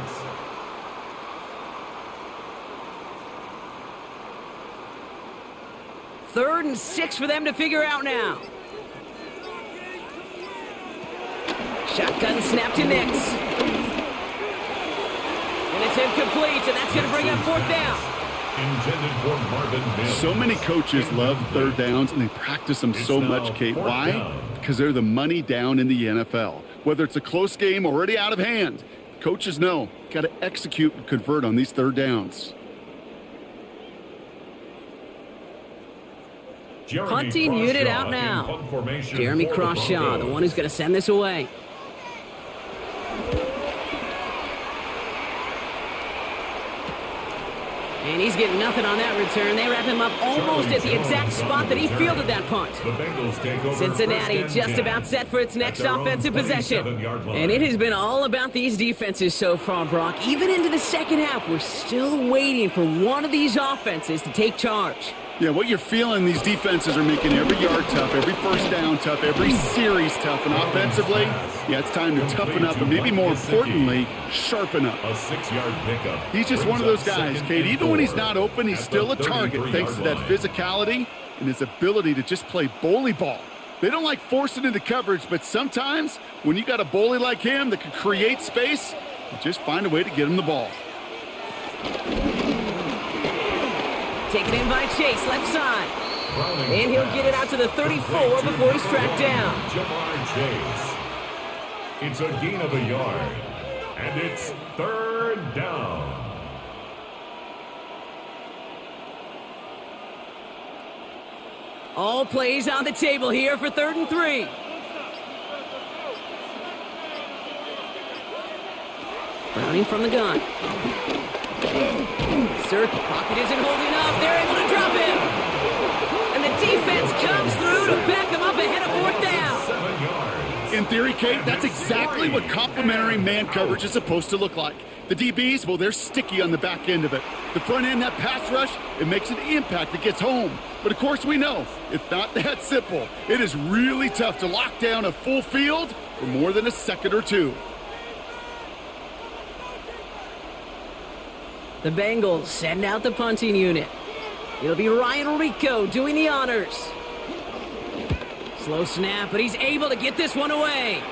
Third and 6 for them to figure out now. Shotgun snap to Nix. And it's incomplete, and that's going to bring up 4th down. Intended for Marvin Mims. So many coaches love third downs, and they practice them so much, Kate. Why? Because they're the money down in the NFL. Whether it's a close game already out of hand, coaches know, got to execute and convert on these third downs. Punting unit out now. Jeremy Crawshaw, the one who's going to send this away. And he's getting nothing on that return. They wrap him up almost at the exact spot that he fielded that punt. Cincinnati just about set for its next offensive possession. And it has been all about these defenses so far, Brock. Even into the second half, we're still waiting for one of these offenses to take charge. Yeah, what you're feeling, these defenses are making every yard tough, every first down tough, every series tough. And offensively, yeah, it's time to toughen up and maybe more importantly, sharpen up. A 6-yard pickup. He's just one of those guys, Kate. Even when he's not open, he's still a target thanks to that physicality and his ability to just play bully ball. They don't like forcing into coverage, but sometimes when you got a bully like him that can create space, you just find a way to get him the ball. Taken in by Chase, left side. And he'll get it out to the 34 before he's tracked down. Jamar Chase. It's a gain of a yard. And it's 3rd down. All plays on the table here for 3rd and 3. Browning from the gun. Sir, pocket isn't holding up. They're able to drop him. And the defense comes through to back him up ahead of 4th down. 7 yards. In theory, Kate, that's exactly what complementary man coverage is supposed to look like. The DBs, well, they're sticky on the back end of it. The front end, that pass rush, it makes an impact that gets home. But of course we know, it's not that simple. It is really tough to lock down a full field for more than a second or two. The Bengals send out the punting unit. It'll be Ryan Rico doing the honors. Slow snap, but he's able to get this one away.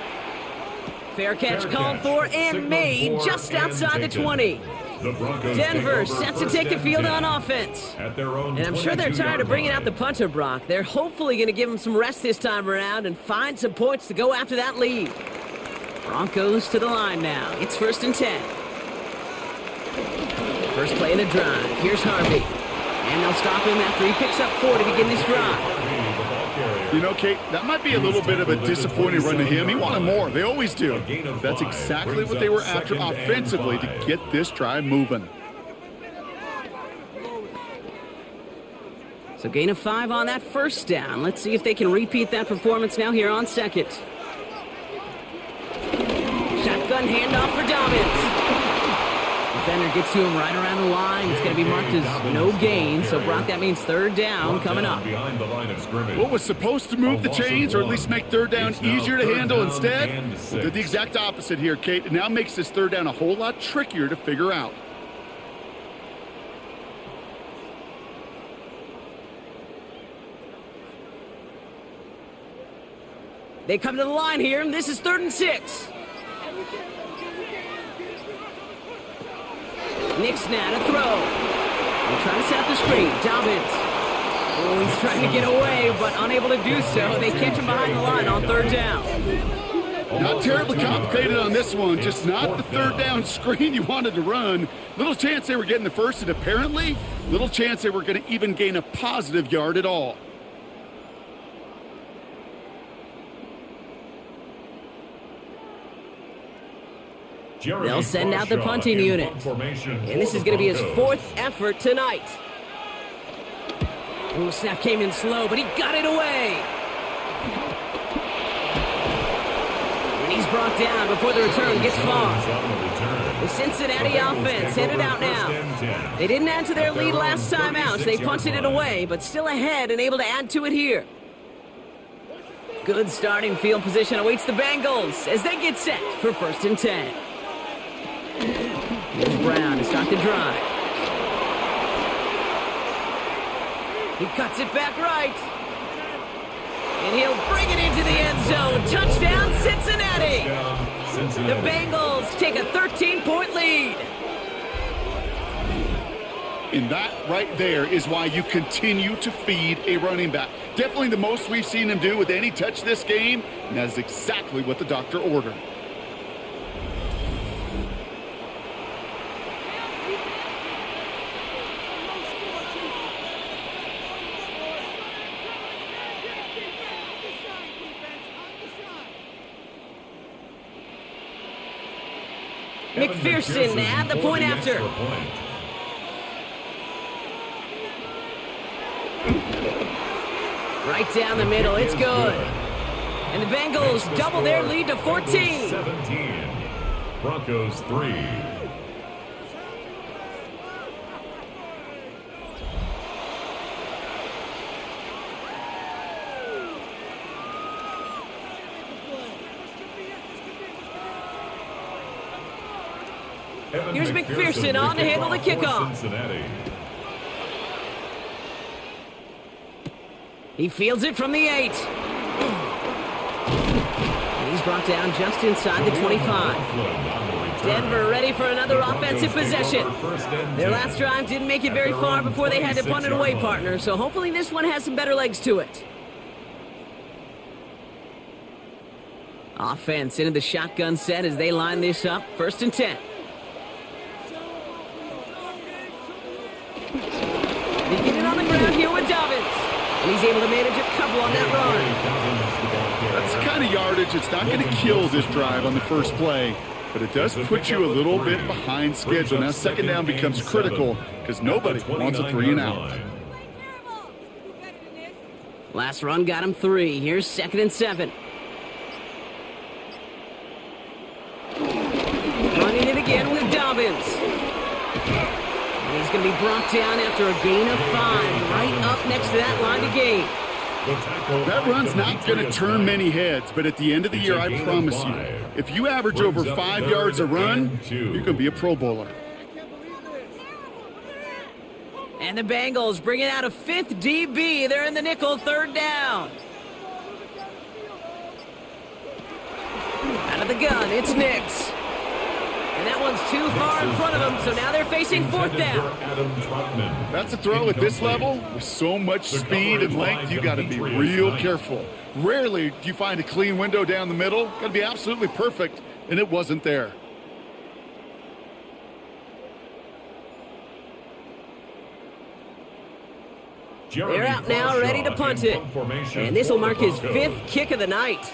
Fair catch called for and made just outside the 20. Denver set to take the field on offense. And I'm sure they're tired of bringing out the punter, Brock. They're hopefully going to give him some rest this time around and find some points to go after that lead. Broncos to the line now. It's 1st and 10. First play of the drive. Here's Harvey. And they'll stop him after he picks up 4 to begin this drive. You know, Kate, that might be a little bit of a disappointing run to him. He wanted more. They always do. That's exactly what they were after offensively to get this drive moving. So gain of 5 on that first down. Let's see if they can repeat that performance now here on second. Shotgun handoff for Dobbins. Defender gets to him right around the line. It's going to be marked as no gain. So, Brock, that means 3rd down coming up. What was supposed to move the chains, or at least make 3rd down easier to handle instead? Well, did the exact opposite here, Kate. It now makes this 3rd down a whole lot trickier to figure out. They come to the line here, and this is 3rd and 6. Nick's now to throw. They're trying to set up the screen. Dobbins. Oh, he's trying to get away, but unable to do so. They catch him behind the line on 3rd down. Not terribly complicated on this one. Just not the 3rd down screen you wanted to run. Little chance they were getting the first, and apparently, little chance they were going to even gain a positive yard at all. They'll send out the punting unit. And this is going to be his 4th effort tonight. Ooh, snap came in slow, but he got it away. And he's brought down before the return gets far. The Cincinnati offense headed out now. They didn't add to their lead last time out, so they punted it away, but still ahead and able to add to it here. Good starting field position awaits the Bengals as they get set for 1st and 10. Here's Brown to start the drive. He cuts it back right. And he'll bring it into the end zone. Touchdown, Cincinnati. The Bengals take a 13-point lead. And that right there is why you continue to feed a running back. Definitely the most we've seen him do with any touch this game, and that is exactly what the doctor ordered. McPherson at the point after. Right down the middle, it's good. And the Bengals double their lead to 14. 17. Broncos 3. Here's McPherson on to handle the kickoff. Cincinnati. He fields it from the 8. And he's brought down just inside the 25. Denver ready for another offensive possession. Their last drive didn't make it very far before they had to punt it away, partner, so hopefully this one has some better legs to it. Offense into the shotgun set as they line this up. 1st and 10. They get it on the ground here with Dobbins. And he's able to manage a couple on that run. That's the kind of yardage that's not going to kill this drive on the first play, but it does put you a little bit behind schedule. Now 2nd down becomes critical because nobody wants a 3 and out. Last run got him 3. Here's 2nd and 7. Running it again with Dobbins. And he's going to be brought down after a gain of 5, right up next to that line to gain. That run's not going to turn many heads, but at the end of the year, I promise you, if you average over 5 yards a run, you're going to be a Pro Bowler. And the Bengals bringing out a 5th DB. They're in the nickel, 3rd down. Out of the gun, it's Nix. And that one's too far in front of them, so now they're facing 4th down. That's a throw at this level. With so much speed and length, you got to be real careful. Rarely do you find a clean window down the middle. Got to be absolutely perfect, and it wasn't there. They're out now, ready to punt it. And this will mark his 5th kick of the night.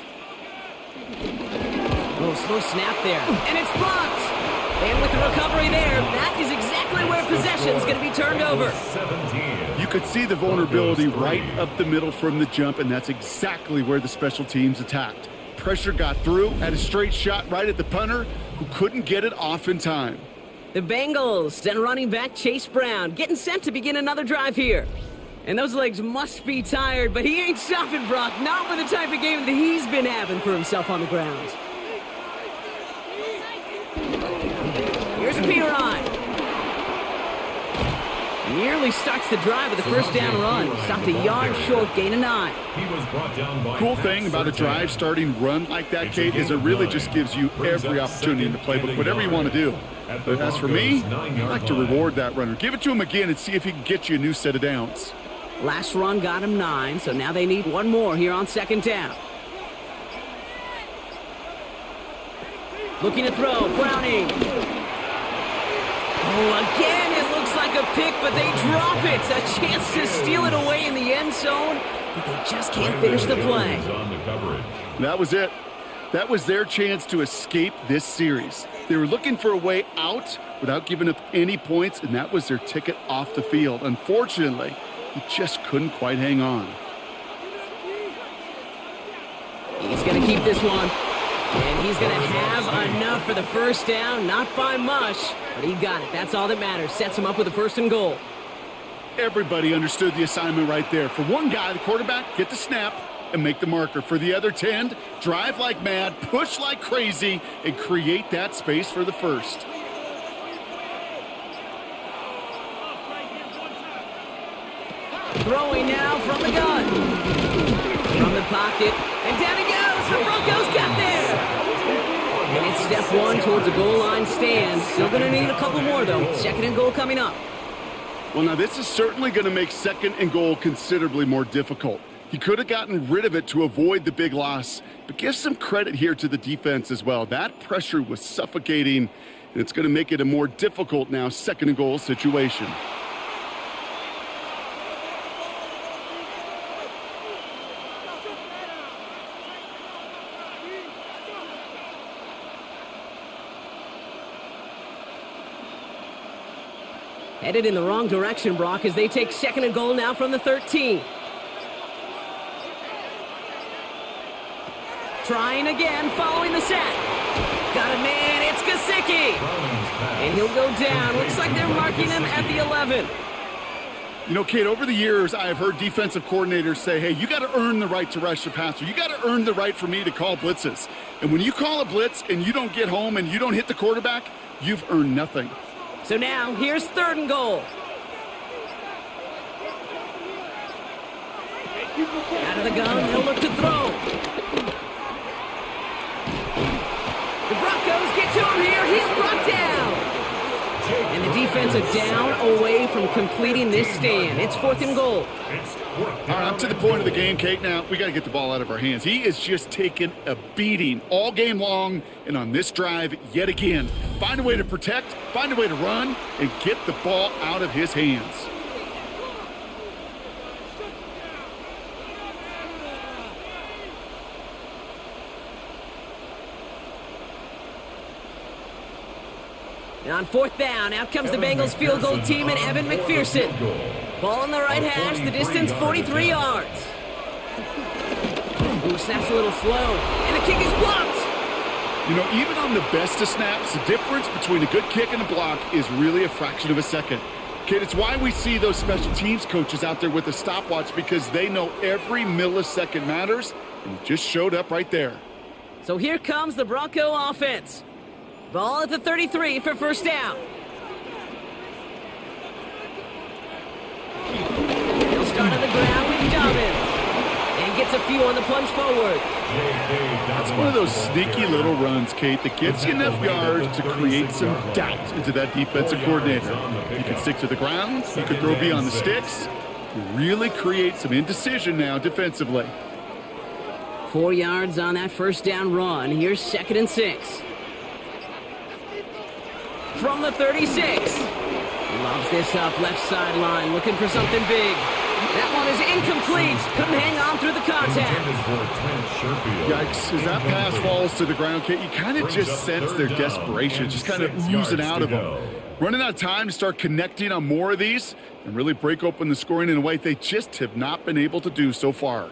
Oh, slow snap there. And it's blocked. And with the recovery there, that is exactly where possession's going to be turned over. You could see the vulnerability right up the middle from the jump, and that's exactly where the special teams attacked. Pressure got through, had a straight shot right at the punter, who couldn't get it off in time. The Bengals send running back Chase Brown, getting set to begin another drive here. And those legs must be tired, but he ain't stopping, Brock. Not with the type of game that he's been having for himself on the ground. Here's Piron. Nearly starts the drive with a 1st down run. Stopped a yard short, gain of 9. Cool thing about a drive starting run like that, Kate, is it really just gives you every opportunity in the playbook, whatever you want to do. But as for me, I like to reward that runner. Give it to him again and see if he can get you a new set of downs. Last run got him 9, so now they need one more here on 2nd down. Looking to throw, Browning. Oh, again, it looks like a pick, but they drop it. A chance to steal it away in the end zone, but they just can't finish the play. That was it. That was their chance to escape this series. They were looking for a way out without giving up any points, and that was their ticket off the field. Unfortunately, he just couldn't quite hang on. He's going to keep this one. And he's going to have enough for the 1st down. Not by much, but he got it. That's all that matters. Sets him up with a 1st and goal. Everybody understood the assignment right there. For one guy, the quarterback, get the snap and make the marker. For the other 10, drive like mad, push like crazy, and create that space for the 1st. Throwing now from the gun. From the pocket. And down he goes. The Broncos got there. And it's step 1 towards a goal line stand. Still going to need a couple more, though. 2nd and goal coming up. Well, now this is certainly going to make 2nd and goal considerably more difficult. He could have gotten rid of it to avoid the big loss, but give some credit here to the defense as well. That pressure was suffocating, and it's going to make it a more difficult now 2nd and goal situation. Headed in the wrong direction, Brock, as they take 2nd and goal now from the 13. Trying again, following the sack. Got a man, it's Gesicki. And he'll go down. Looks like they're marking him at the 11. You know, Kate, over the years, I have heard defensive coordinators say, hey, you got to earn the right to rush the passer. You got to earn the right for me to call blitzes. And when you call a blitz and you don't get home and you don't hit the quarterback, you've earned nothing. So now, here's 3rd and goal. Out of the gun, they'll look to throw. The Broncos get to him here. He's brought down. And the defense are down away from completing this stand. It's 4th and goal. All right, I'm to the point of the game, Kate. Now, we got to get the ball out of our hands. He is just taking a beating all game long, and on this drive, yet again. Find a way to protect, find a way to run, and get the ball out of his hands. And on 4th down, out comes the Bengals field goal team and Evan McPherson. Ball on the right hash, the distance 43 yards. Ooh, snaps a little slow, and the kick is blocked. You know, even on the best of snaps, the difference between a good kick and a block is really a fraction of a second. Kid, it's why we see those special teams coaches out there with a stopwatch, because they know every millisecond matters, and it just showed up right there. So here comes the Bronco offense. Ball at the 33 for 1st down. start on the ground with Dobbins. And gets a few on the plunge forward. That's one of those sneaky little runs, Kate, that gets you enough yards to create some doubt into that defensive coordinator. You can stick to the ground, you can throw beyond the sticks, you really create some indecision now defensively. 4 yards on that first down run. Here's 2nd and 6. From the 36. Lobs this up left sideline, looking for something big. That one is incomplete. Couldn't hang on through the contact. Yikes. As that pass falls to the ground, Kate, you kind of just sense their desperation, just kind of oozing out of them. Running out of time to start connecting on more of these and really break open the scoring in a way they just have not been able to do so far.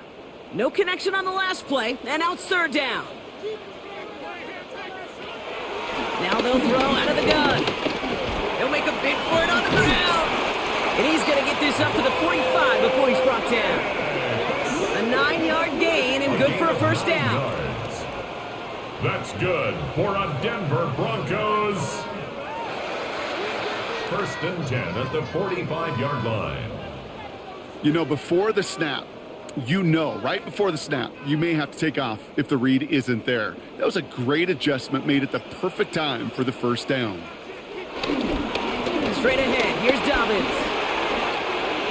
No connection on the last play, and now it's 3rd down. Now they'll throw out of the gun. They'll make a bid for it on the ground. And he's going to get this up to the 45 before he's brought down. A 9-yard gain and good for a first down. That's good for a Denver Broncos. 1st and 10 at the 45-yard line. You know, before the snap, right before the snap, you may have to take off if the read isn't there. That was a great adjustment made at the perfect time for the first down. Straight ahead, here's Dobbins.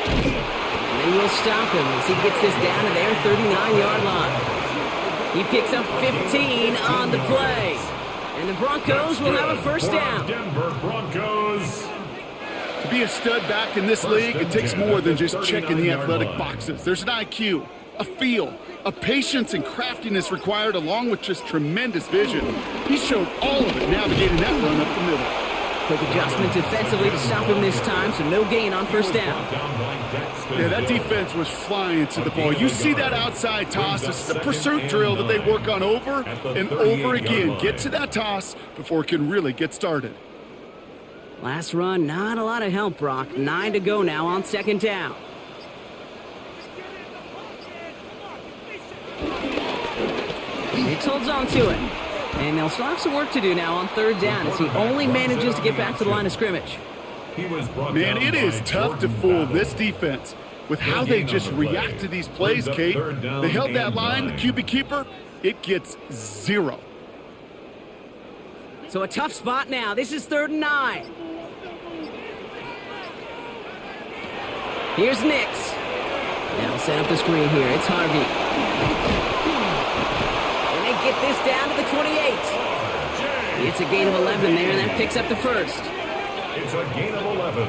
And they will stop him as he gets this down to their 39-yard line. He picks up 15 on the play. And the Broncos will have a first down. Denver Broncos. To be a stud back in this league, it takes more than just checking the athletic boxes. There's an IQ, a feel, a patience and craftiness required along with just tremendous vision. He showed all of it navigating that run up the middle. Quick adjustment defensively to stop him this time, so no gain on first down. Yeah, that defense was flying to the ball. You see that outside toss. This is a pursuit drill that they work on over and over again. Get to that toss before it can really get started. Last run, not a lot of help, Brock. 9 to go now on 2nd down. Hicks holds on to it. And they'll still have some work to do now on 3rd down as he only manages to get back to the line of scrimmage. Man, it is tough to fool this defense with how they just react to these plays, Kate. They held that line, the QB keeper, it gets 0. So a tough spot now. This is 3rd and 9. Here's Nix. Now set up the screen here. It's Harvey. And they get this down to the 28. It's a gain of 11 there, and that picks up the first. It's a gain of 11.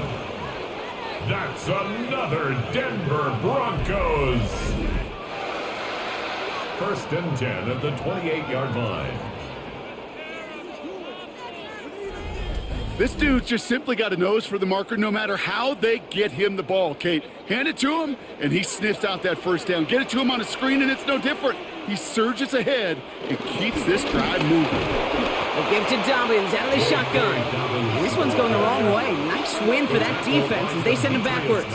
That's another Denver Broncos. 1st and 10 at the 28-yard line. This dude's just simply got a nose for the marker no matter how they get him the ball, Kate. Hand it to him, and he sniffs out that first down. Get it to him on a screen, and it's no different. He surges ahead and keeps this drive moving. They'll give to Dobbins out of the shotgun. And this one's going the wrong way. Nice win for that defense as they send him backwards.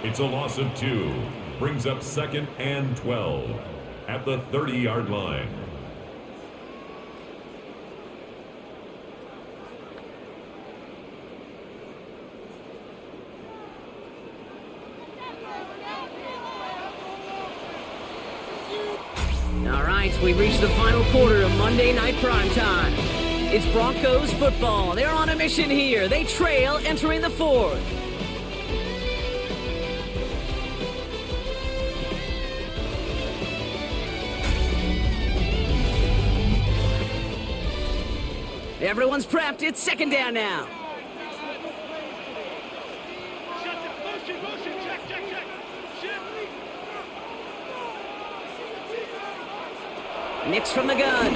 It's a loss of 2. Brings up 2nd and 12 at the 30-yard line. All right, we've reached the final quarter of Monday Night Primetime. It's Broncos football. They're on a mission here. They trail entering the 4th. Everyone's prepped. It's 2nd down now. Nix from the gun.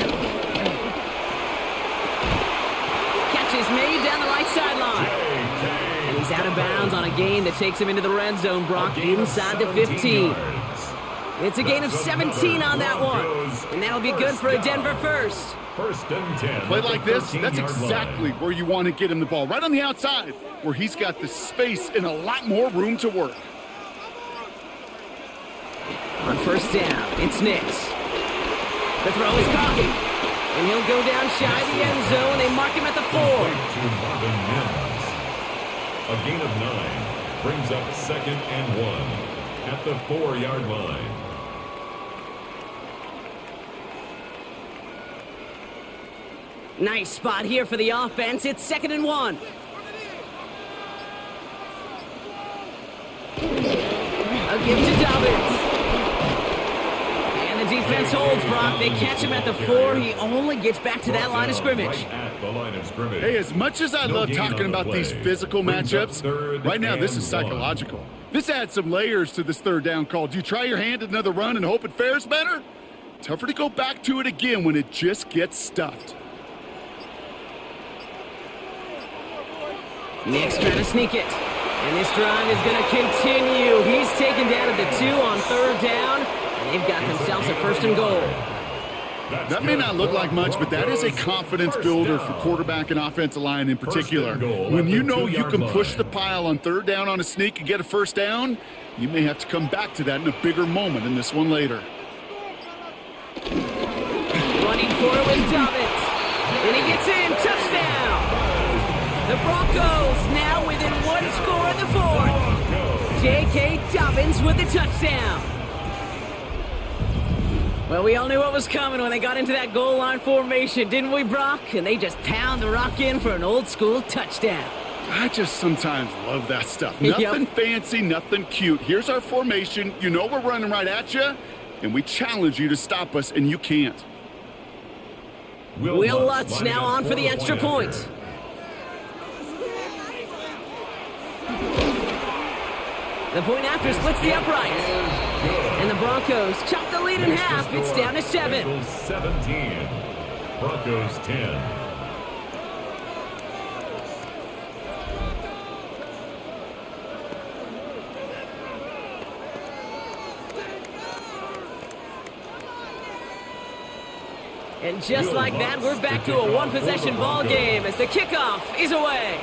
Catch is made down the right sideline. And he's out of bounds on a gain that takes him into the red zone, Brock, inside the 15. It's a gain of 17 on that one. And that'll be good for a Denver first. 1st and 10. Play like this, that's exactly where you want to get him the ball. Right on the outside, where he's got the space and a lot more room to work. On 1st down, it's Nix. The throw is caught. And he'll go down shy of the end zone. They mark him at the 4. A gain of 9. brings up 2nd and 1 at the 4-yard line. Nice spot here for the offense. It's 2nd and 1. A give to Dobbins. And the defense holds, Brock. They catch him at the 4. He only gets back to that line of scrimmage. Right at the line of scrimmage. Hey, as much as I love talking about these physical matchups, right now this is psychological. This adds some layers to this 3rd down call. Do you try your hand at another run and hope it fares better? Tougher to go back to it again when it just gets stuffed. Nick's trying to sneak it. And this drive is going to continue. He's taken down at the 2 on 3rd down. And they've got themselves a 1st and goal. That may not look like much, but that is a confidence builder for quarterback and offensive line in particular. When you know you can push the pile on 3rd down on a sneak and get a 1st down, you may have to come back to that in a bigger moment in this one later. Running for it with Dobbins. And he gets in. Touchdown. The Broncos now within 1 score in the 4th. J.K. Dobbins with the touchdown. Well, we all knew what was coming when they got into that goal line formation, didn't we, Brock? And they just pound the rock in for an old-school touchdown. I just sometimes love that stuff. Nothing fancy, nothing cute. Here's our formation. You know we're running right at you, and we challenge you to stop us, and you can't. Will Lutz now on for the extra point. The point after splits the uprights. And the Broncos chop the lead in half. It's down to 7. Bengals 17. Broncos 10. And just like that, we're back to a one-possession ball game as the kickoff is away.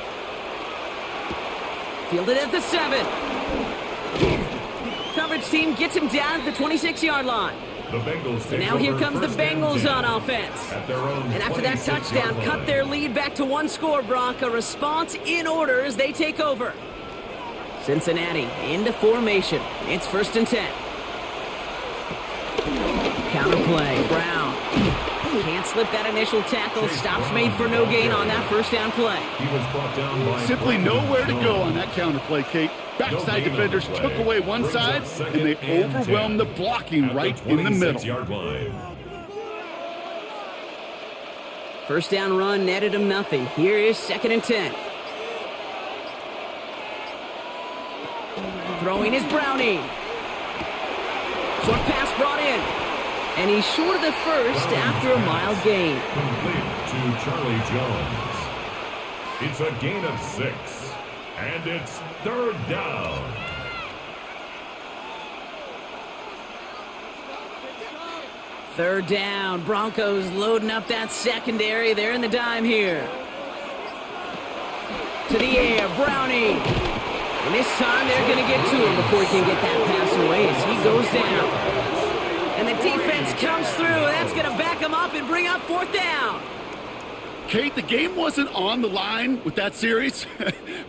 Fielded at the 7. Coverage team gets him down at the 26-yard line. The Bengals so now here comes the Bengals on offense. And after that touchdown, cut their lead back to 1 score, Brock. A response in order as they take over. Cincinnati into formation. It's 1st and 10. Counterplay, Brown. Can't slip that initial tackle. Stops made for no gain on that 1st down play. He was brought down by simply nowhere to go on that counterplay, Kate. Backside defenders took away one side, and they overwhelmed the blocking right in the middle. 1st down run netted him nothing. Here is 2nd and 10. Throwing is Browning. Short pass brought in. And he's short of the 1st after a mild gain. Complete to Charlie Jones. It's a gain of 6. And it's 3rd down. Third down. Broncos loading up that secondary. They're in the dime here. To the air. Browning. And this time they're going to get to him before he can get that pass away as he goes down. And the defense comes through. That's going to back him up and bring up 4th down. Kate, the game wasn't on the line with that series,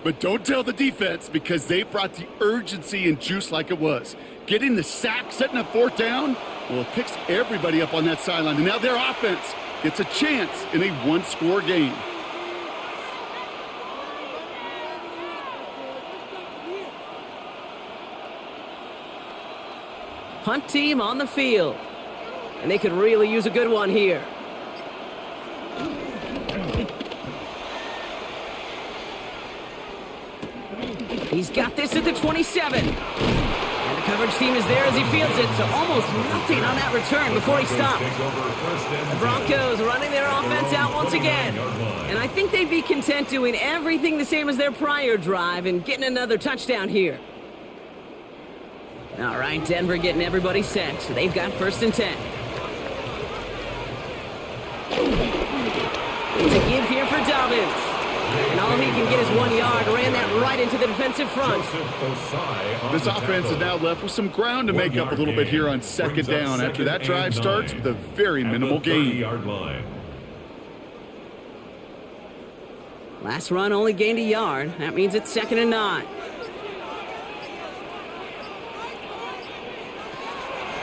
but don't tell the defense because they brought the urgency and juice like it was. Getting the sack, setting up 4th down, well, it picks everybody up on that sideline. And now their offense gets a chance in a 1-score game. Punt team on the field. And they could really use a good one here. He's got this at the 27. And the coverage team is there as he fields it. So almost nothing on that return before he stops. The Broncos running their offense out once again. And I think they'd be content doing everything the same as their prior drive and getting another touchdown here. All right, Denver getting everybody set. So they've got 1st and 10. It's a give here for Dobbins. And all he can get is 1 yard. Ran that right into the defensive front. This offense is now left with some ground to make up a little bit here on 2nd down after that drive starts with a very minimal gain. Last run only gained a yard. That means it's 2nd and 9.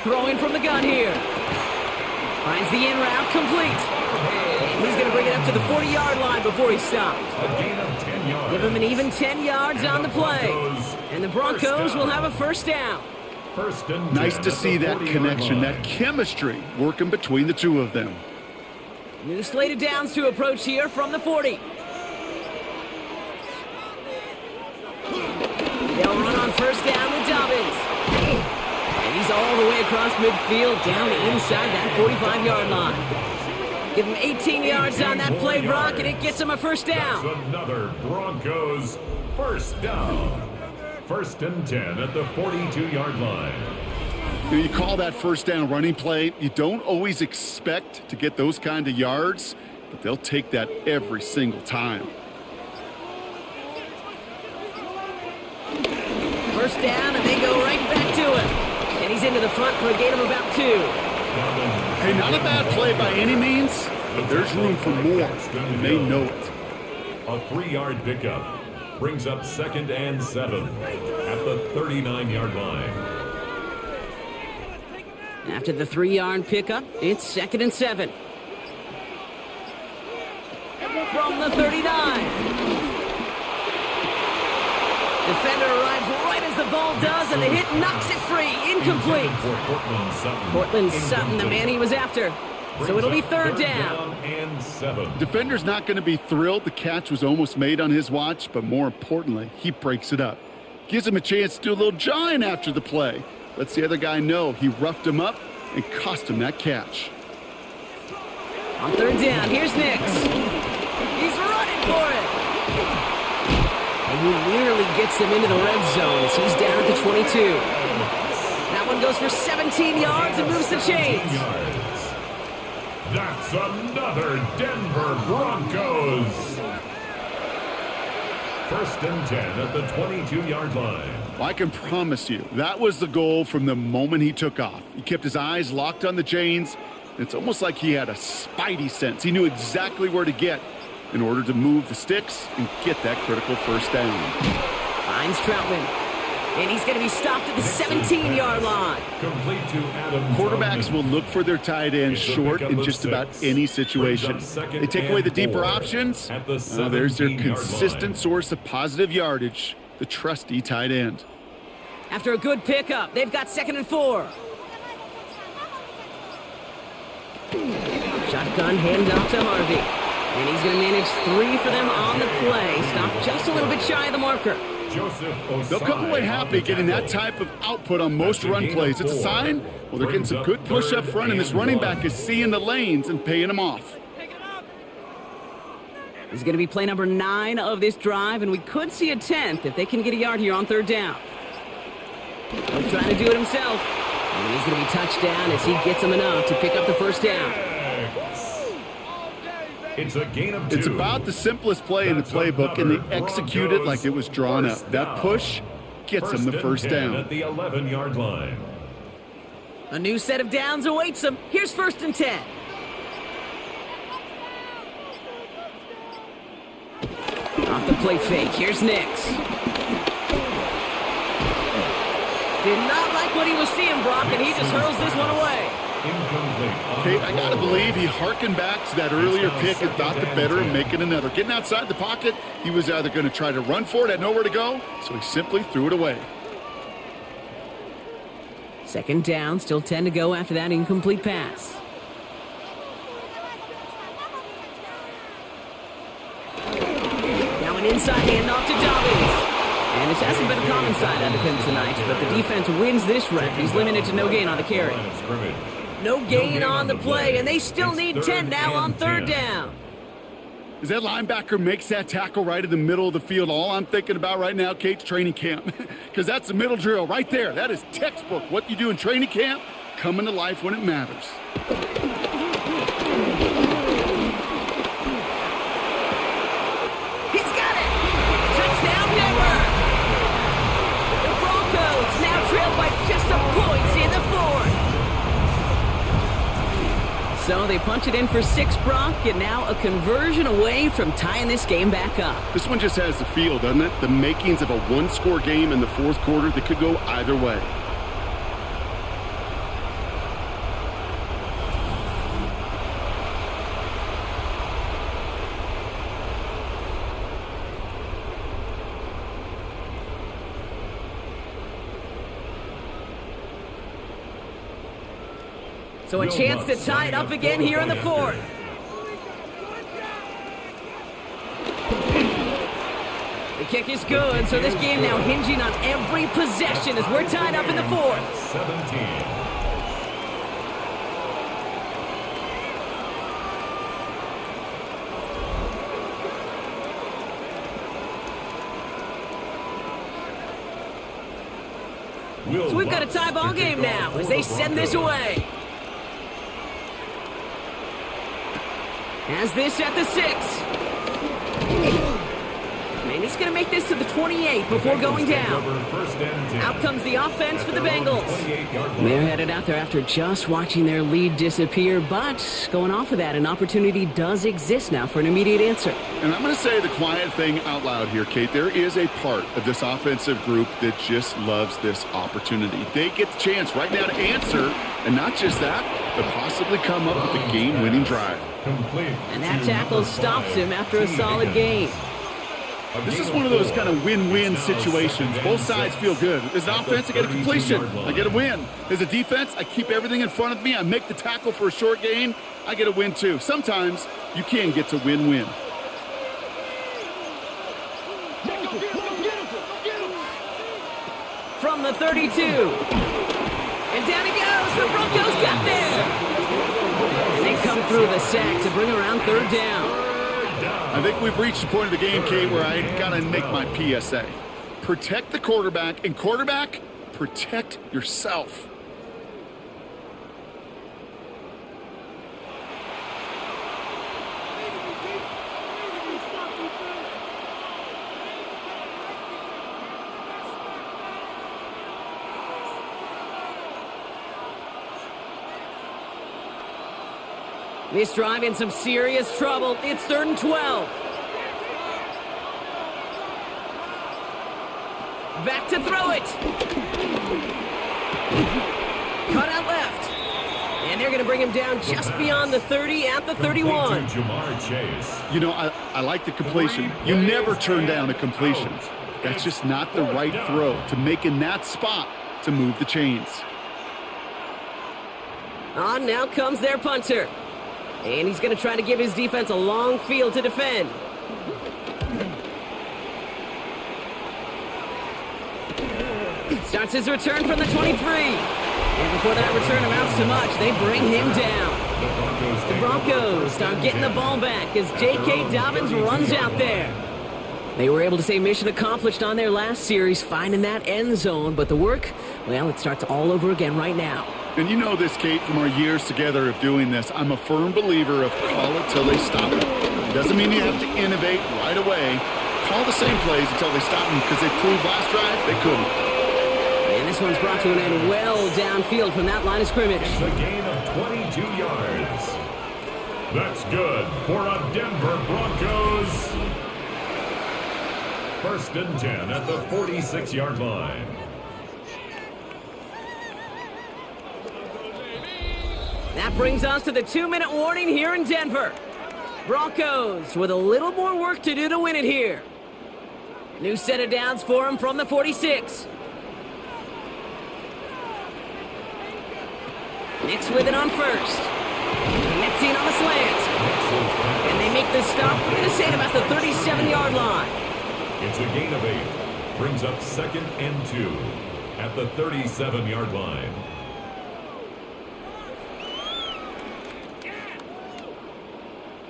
throwing from the gun here. Finds the in route complete. And he's going to bring it up to the 40-yard line before he stopped. A gain of 10 yards. Give him an even 10 yards on the play. And the Broncos will have a first down. First and 10 Nice to see that connection, that chemistry working between the two of them. New slate of downs to approach here from the 40. They'll run on first down with Dobbins. And he's all the way across midfield, down inside that 45-yard line. Give him 18 yards on that play, Brock, and it gets him a first down. That's another Broncos first down. First and 10 at the 42-yard line. You call that first down running play. You don't always expect to get those kind of yards, but they'll take that every single time. First down, and they go right back to him. And he's into the front for a gain of about 2. Hey, not a bad play by any means, but there's room for more, and they know it. A 3-yard pickup brings up 2nd and 7 at the 39-yard line. After the 3-yard pickup, it's 2nd and 7. From the 39. Defender arrives right as the ball does, and the hit knocks it free. Incomplete. Cortland Sutton, the man he was after. So it'll be third down. And 7. Defender's not going to be thrilled the catch was almost made on his watch, but more importantly, he breaks it up. Gives him a chance to do a little jawing after the play. Lets the other guy know he roughed him up and cost him that catch. On third down, here's Nix. He's running for it. And he nearly gets him into the red zone as he's down at the 22. That one goes for 17 yards and moves the chains. That's another Denver Broncos. First and 10 at the 22-yard line. Well, I can promise you, that was the goal from the moment he took off. He kept his eyes locked on the chains. It's almost like he had a spidey sense. He knew exactly where to get in order to move the sticks and get that critical first down. Finds Troutman. And he's going to be stopped at the 17-yard line. Complete to Adam. Quarterbacks will look for their tight ends short in just about any situation. They take away the deeper options. Now there's their consistent source of positive yardage, the trusty tight end. After a good pickup, they've got 2nd and 4. Shotgun handoff to Harvey. And he's going to manage 3 for them on the play. Stopped just a little bit shy of the marker. They'll come away happy getting that type of output on most run plays. It's a sign, well, they're getting some good push up front, and this running back is seeing the lanes and paying them off. This is going to be play number 9 of this drive, and we could see a 10th if they can get a yard here on third down. He's trying to do it himself. And he's going to be touchdown as he gets him enough to pick up the first down. It's a gain of 2. It's about the simplest play in the playbook, and they execute it like it was drawn up. That push gets them the first down. At the 11-yard line. A new set of downs awaits them. Here's 1st and 10. Off the play fake. Here's Nix. Did not like what he was seeing, Brock, and he just hurls this one away. Okay, I got to believe he harkened back to that earlier pick and thought the better of making another. Getting outside the pocket, he was either going to try to run for it, had nowhere to go, so he simply threw it away. 2nd down, still 10 to go after that incomplete pass. Now an inside handoff to Dobbins. And this hasn't been a common side on defense tonight, but the defense wins this rep. He's limited to no gain on the carry. No gain on the play, and they still need 10 now on third down. As that linebacker makes that tackle right in the middle of the field, all I'm thinking about right now, Kate's training camp, because that's the middle drill right there. That is textbook. What you do in training camp, coming to life when it matters. He's got it! Touchdown, Denver! The Broncos now trail by just a point in the 4th. So they punch it in for 6, Brock, and now a conversion away from tying this game back up. This one just has the feel, doesn't it? The makings of a one-score game in the 4th quarter that could go either way. So a chance to tie it up again here in the fourth. The kick is good, so this game now hinging on every possession as we're tied up in the fourth. 17. So we've got a tie ball game now as they send this away. Has this at the 6. And he's going to make this to the 28 before going down. Out comes the offense for the Bengals. They're headed out there after just watching their lead disappear, but going off of that, an opportunity does exist now for an immediate answer. And I'm going to say the quiet thing out loud here, Kate. There is a part of this offensive group that just loves this opportunity. They get the chance right now to answer, and not just that, but possibly come up with a game-winning drive. And that tackle stops him after a solid game. This is one of those kind of win-win situations. Both sides feel good. As an offense, I get a completion. I get a win. As a defense, I keep everything in front of me. I make the tackle for a short gain. I get a win, too. Sometimes you can get to win-win. From the 32. And down he goes. The Broncos got there. And they come through the sack to bring around third down. I think we've reached the point of the game, Kate, where I got to make my PSA. Protect the quarterback, and quarterback, protect yourself. This drive in some serious trouble. It's 3rd and 12. Back to throw it. Cut out left. And they're going to bring him down just beyond the 30 at the 31. You know, I like the completion. You never turn down a completion. That's just not the right throw to make in that spot to move the chains. On now comes their punter. And he's going to try to give his defense a long field to defend. Starts his return from the 23. And before that return amounts to much, they bring him down. The Broncos start getting the ball back as J.K. Dobbins runs out there. They were able to say mission accomplished on their last series, finding that end zone. But the work, well, it starts all over again right now. And you know this, Kate, from our years together of doing this. I'm a firm believer of call it till they stop it. It doesn't mean you have to innovate right away. Call the same plays until they stop them because they proved last drive they couldn't. And this one's brought to an end well downfield from that line of scrimmage. It's a gain of 22 yards. That's good for a Denver Broncos. 1st and 10 at the 46-yard line. That brings us to the 2-minute warning here in Denver. Broncos with a little more work to do to win it here. New set of downs for them from the 46. Nix with it on 1st. Connecting on the slant. And they make the stop, we're going to say at about the 37-yard line. It's a gain of 8. Brings up 2nd and 2 at the 37-yard line.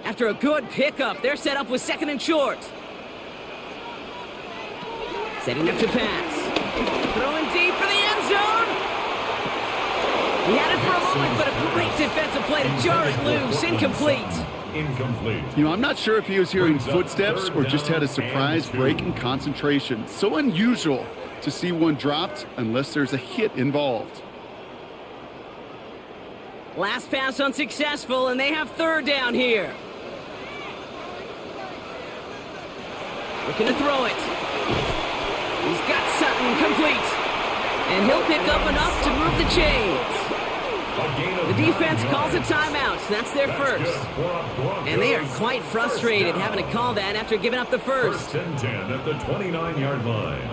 After a good pickup, they're set up with 2nd and short. Setting up to pass. Throwing deep for the end zone. He had it for a moment, but a great defensive play to jar it loose. Incomplete. You know, I'm not sure if he was hearing footsteps or just had a surprise break in concentration. So unusual to see one dropped unless there's a hit involved. Last pass unsuccessful, and they have 3rd down here. Looking to throw it. He's got Sutton complete. And he'll pick up enough to move the chains. The defense calls a timeout. That's their first. And they are quite frustrated having to call that after giving up the first. 1st and 10 at the 29-yard line.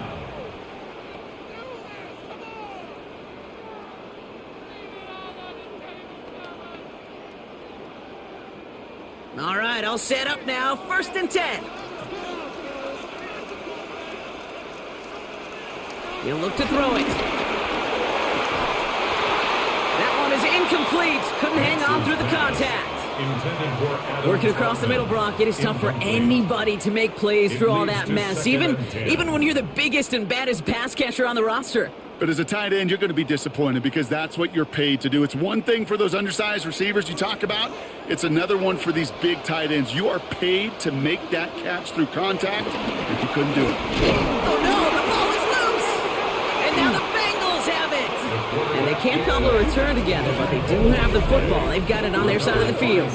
All right, all set up now. 1st and 10. He'll look to throw it. That one is incomplete. Couldn't hang on through the contact. Working across the middle, Brock, it is tough for anybody to make plays through all that mess, even when you're the biggest and baddest pass catcher on the roster. But as a tight end, you're going to be disappointed because that's what you're paid to do. It's one thing for those undersized receivers you talk about. It's another one for these big tight ends. You are paid to make that catch through contact, and you couldn't do it. Oh, no, the ball is loose. And now the Bengals have it. And they can't cobble a return together, but they do have the football. They've got it on their side of the field.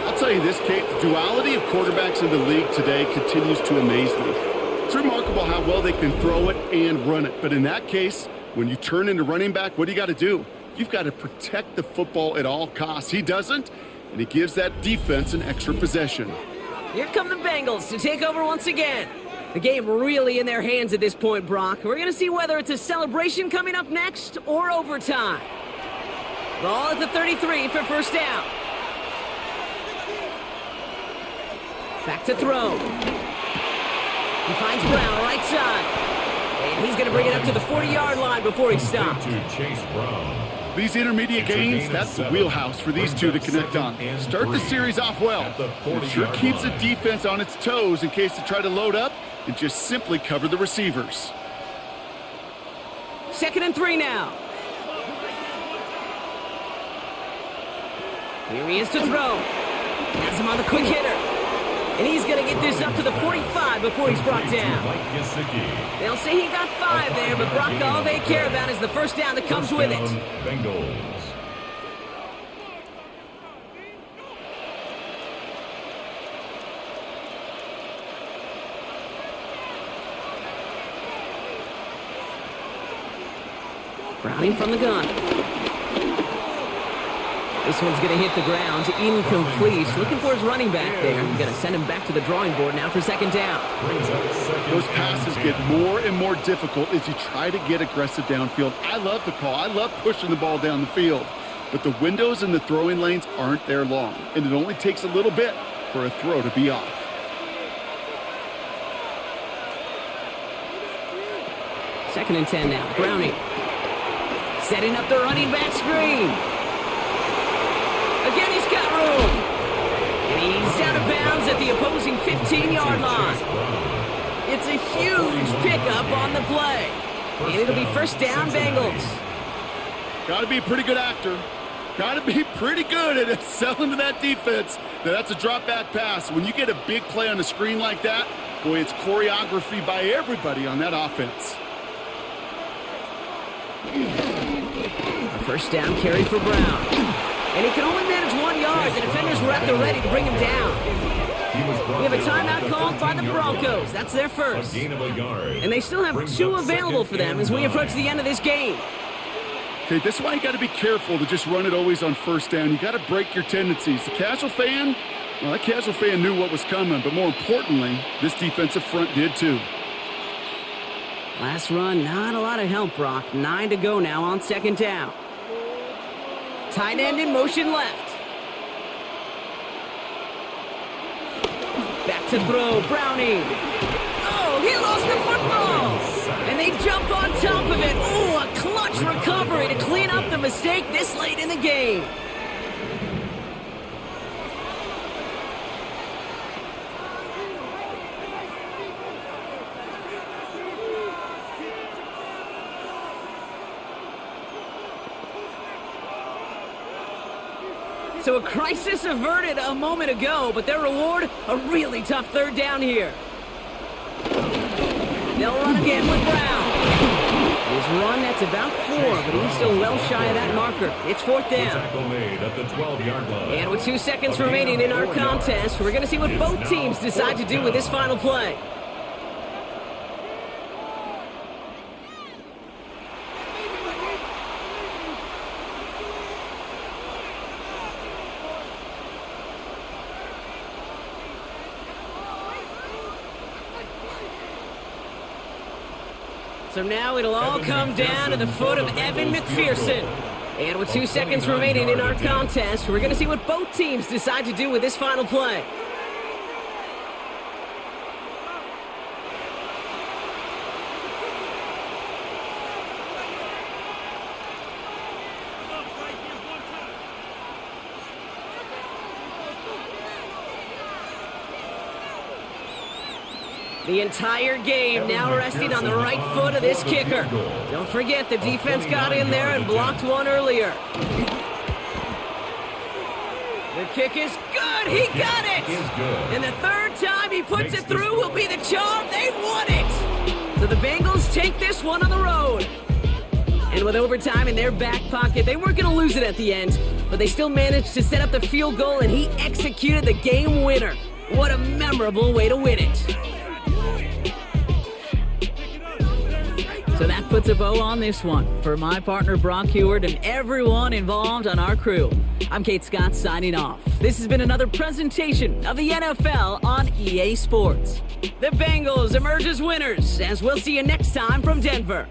I'll tell you this, Kate, the duality of quarterbacks in the league today continues to amaze me. It's remarkable how well they can throw it and run it. But in that case, when you turn into running back, what do you got to do? You've got to protect the football at all costs. He doesn't, and he gives that defense an extra possession. Here come the Bengals to take over once again. The game really in their hands at this point, Brock. We're going to see whether it's a celebration coming up next or overtime. Ball at the 33 for 1st down. Back to throw. He finds Brown right side. And he's going to bring it up to the 40-yard line before he stops. These intermediate gains, that's the wheelhouse for these two to connect on. Start the series off well. It sure keeps the defense on its toes in case they try to load up and just simply cover the receivers. 2nd and 3 now. Here he is to throw. Has him on the quick hitter. And he's going to get this up to the 45 before he's brought down. They'll say he got 5 there, but Brock, all they care about is the 1st down that comes with it. Bengals. Browning from the gun. This one's going to hit the ground. Incomplete. Looking for his running back there. Going to send him back to the drawing board now for 2nd down. Those passes get more and more difficult as you try to get aggressive downfield. I love the call. I love pushing the ball down the field. But the windows in the throwing lanes aren't there long. And it only takes a little bit for a throw to be off. Second and 10 now. Browning. Setting up the running back screen. Again, he's got room. And he's out of bounds at the opposing 15-yard line. It's a huge pickup on the play. And it'll be 1st down, Bengals. Got to be a pretty good actor. Got to be pretty good at selling to that defense. That's a drop-back pass. When you get a big play on the screen like that, boy, it's choreography by everybody on that offense. A 1st down carry for Brown. And he can only manage 1 yard. The defenders were at the ready to bring him down. We have a timeout called by the Broncos. That's their first. And they still have 2 available for them as we approach the end of this game. Okay, this is why you got to be careful to just run it always on 1st down. You got to break your tendencies. The casual fan, well, that casual fan knew what was coming. But more importantly, this defensive front did too. Last run, not a lot of help, Brock. 9 to go now on 2nd down. Tight end in motion left. Back to throw, Browning. Oh, he lost the football. And they jump on top of it. Oh, a clutch recovery to clean up the mistake this late in the game. So a crisis averted a moment ago, but their reward, a really tough 3rd down here. They'll run again with Brown. His run, that's about 4, but he's still well shy of that marker. It's 4th down. And with 2 seconds remaining in our contest, we're going to see what both teams decide to do with this final play. So now it'll all come down to the foot of Evan McPherson. And with 2 seconds remaining in our contest, we're going to see what both teams decide to do with this final play. The entire game now resting on the right foot of this kicker. Don't forget, the defense got in there and blocked one earlier. The kick is good. He got it. And the third time he puts it through will be the charm. They've won it. So the Bengals take this one on the road. And with overtime in their back pocket, they weren't going to lose it at the end, but they still managed to set up the field goal, and he executed the game winner. What a memorable way to win it. So that puts a bow on this one. For my partner, Brock Heward, and everyone involved on our crew, I'm Kate Scott signing off. This has been another presentation of the NFL on EA Sports. The Bengals emerge as winners, as we'll see you next time from Denver.